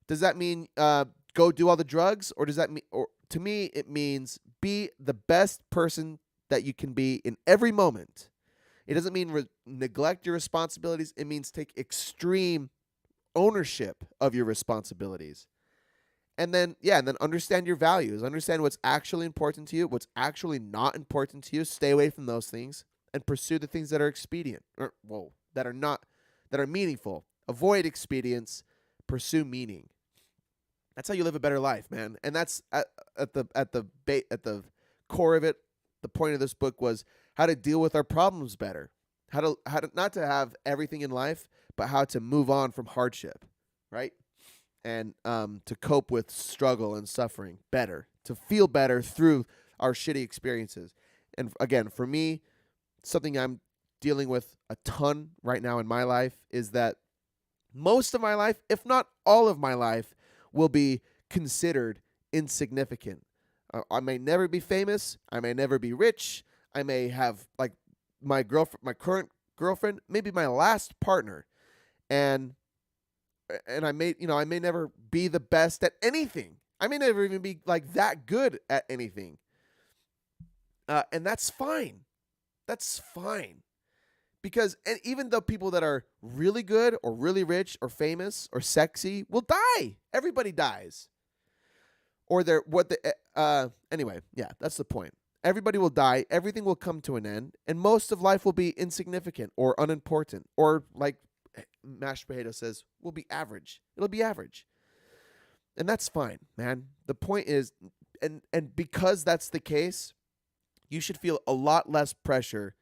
Does that mean go do all the drugs? Or does that mean, or to me, it means be the best person that you can be in every moment. It doesn't mean neglect your responsibilities. It means take extreme ownership of your responsibilities. And then understand your values. Understand what's actually important to you, what's actually not important to you. Stay away from those things and pursue the things that are expedient, that are meaningful. Avoid expedience, pursue meaning. That's how you live a better life, man. And that's at the core of it. The point of this book was how to deal with our problems better. How to not to have everything in life, but how to move on from hardship, right? And to cope with struggle and suffering better, to feel better through our shitty experiences. And again, for me, something I'm dealing with a ton right now in my life is that most of my life, if not all of my life, will be considered insignificant. I may never be famous. I may never be rich. I may have my current girlfriend, maybe my last partner, and I may never be the best at anything. I may never even be that good at anything. And that's fine. That's fine. Because even though people that are really good or really rich or famous or sexy will die. Everybody dies. Or anyway, yeah, that's the point. Everybody will die. Everything will come to an end. And most of life will be insignificant or unimportant. Or like Mashed Potato says, will be average. It'll be average. And that's fine, man. The point is, and because that's the case, you should feel a lot less pressure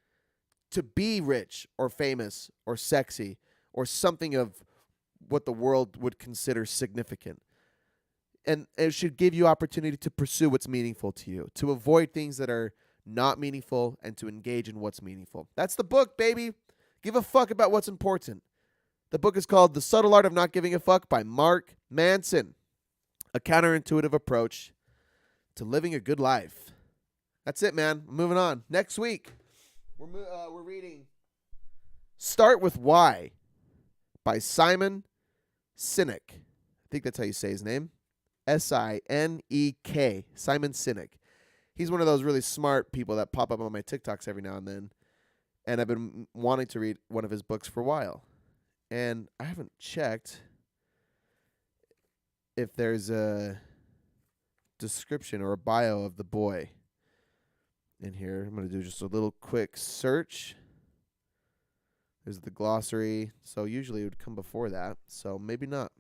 to be rich or famous or sexy or something of what the world would consider significant. And it should give you opportunity to pursue what's meaningful to you, to avoid things that are not meaningful, and to engage in what's meaningful. That's the book, baby. Give a fuck about what's important. The book is called The Subtle Art of Not Giving a Fuck by Mark Manson. A counterintuitive approach to living a good life. That's it, man. Moving on. Next week, we're reading Start With Why by Simon Sinek. I think that's how you say his name. Sinek. Simon Sinek. He's one of those really smart people that pop up on my TikToks every now and then. And I've been wanting to read one of his books for a while. And I haven't checked if there's a description or a bio of the boy in here. I'm going to do just a little quick search. There's the glossary. So usually it would come before that. So maybe not.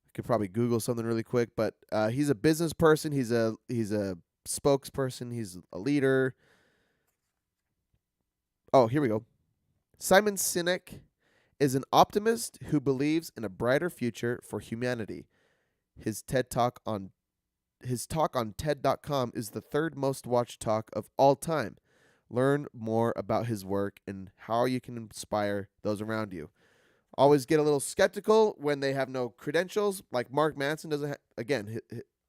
I could probably Google something really quick. But he's a business person. He's a spokesperson. He's a leader. Oh, here we go. Simon Sinek is an optimist who believes in a brighter future for humanity. His talk on TED.com is the third most watched talk of all time. Learn more about his work and how you can inspire those around you. Always get a little skeptical when they have no credentials. Like Mark Manson doesn't. Again,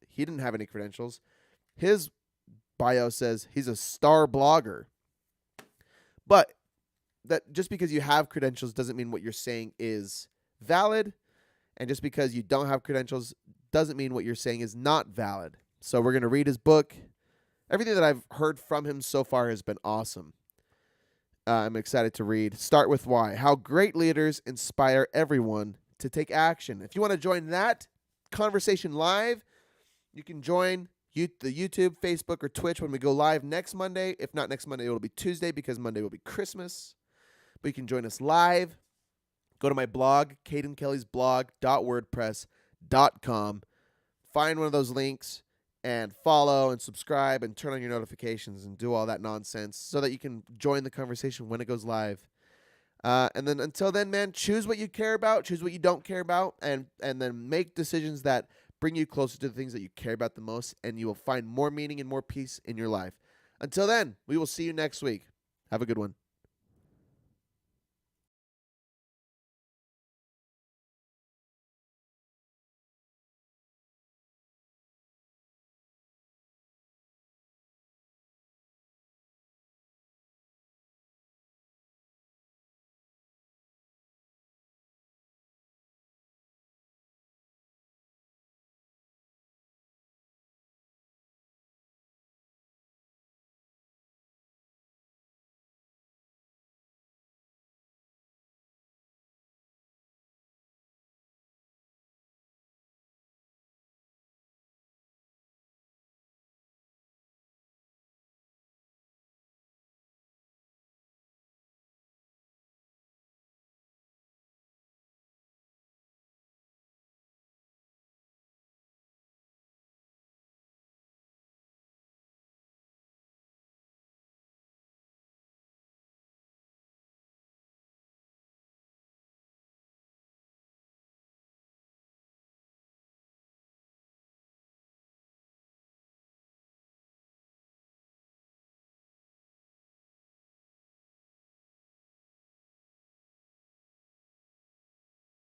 he didn't have any credentials. His bio says he's a star blogger. But that just because you have credentials doesn't mean what you're saying is valid. And just because you don't have credentials doesn't mean what you're saying is not valid. So we're going to read his book. Everything that I've heard from him so far has been awesome. I'm excited to read. Start with Why. How great leaders inspire everyone to take action. If you want to join that conversation live, you can join the YouTube, Facebook, or Twitch when we go live next Monday. If not next Monday, it will be Tuesday because Monday will be Christmas. But you can join us live. Go to my blog, CadenKellysBlog.wordpress.com. Find one of those links and follow and subscribe and turn on your notifications and do all that nonsense so that you can join the conversation when it goes live. And then until then, man, choose what you care about, choose what you don't care about, and then make decisions that bring you closer to the things that you care about the most, and you will find more meaning and more peace in your life. Until then, we will see you next week. Have a good one.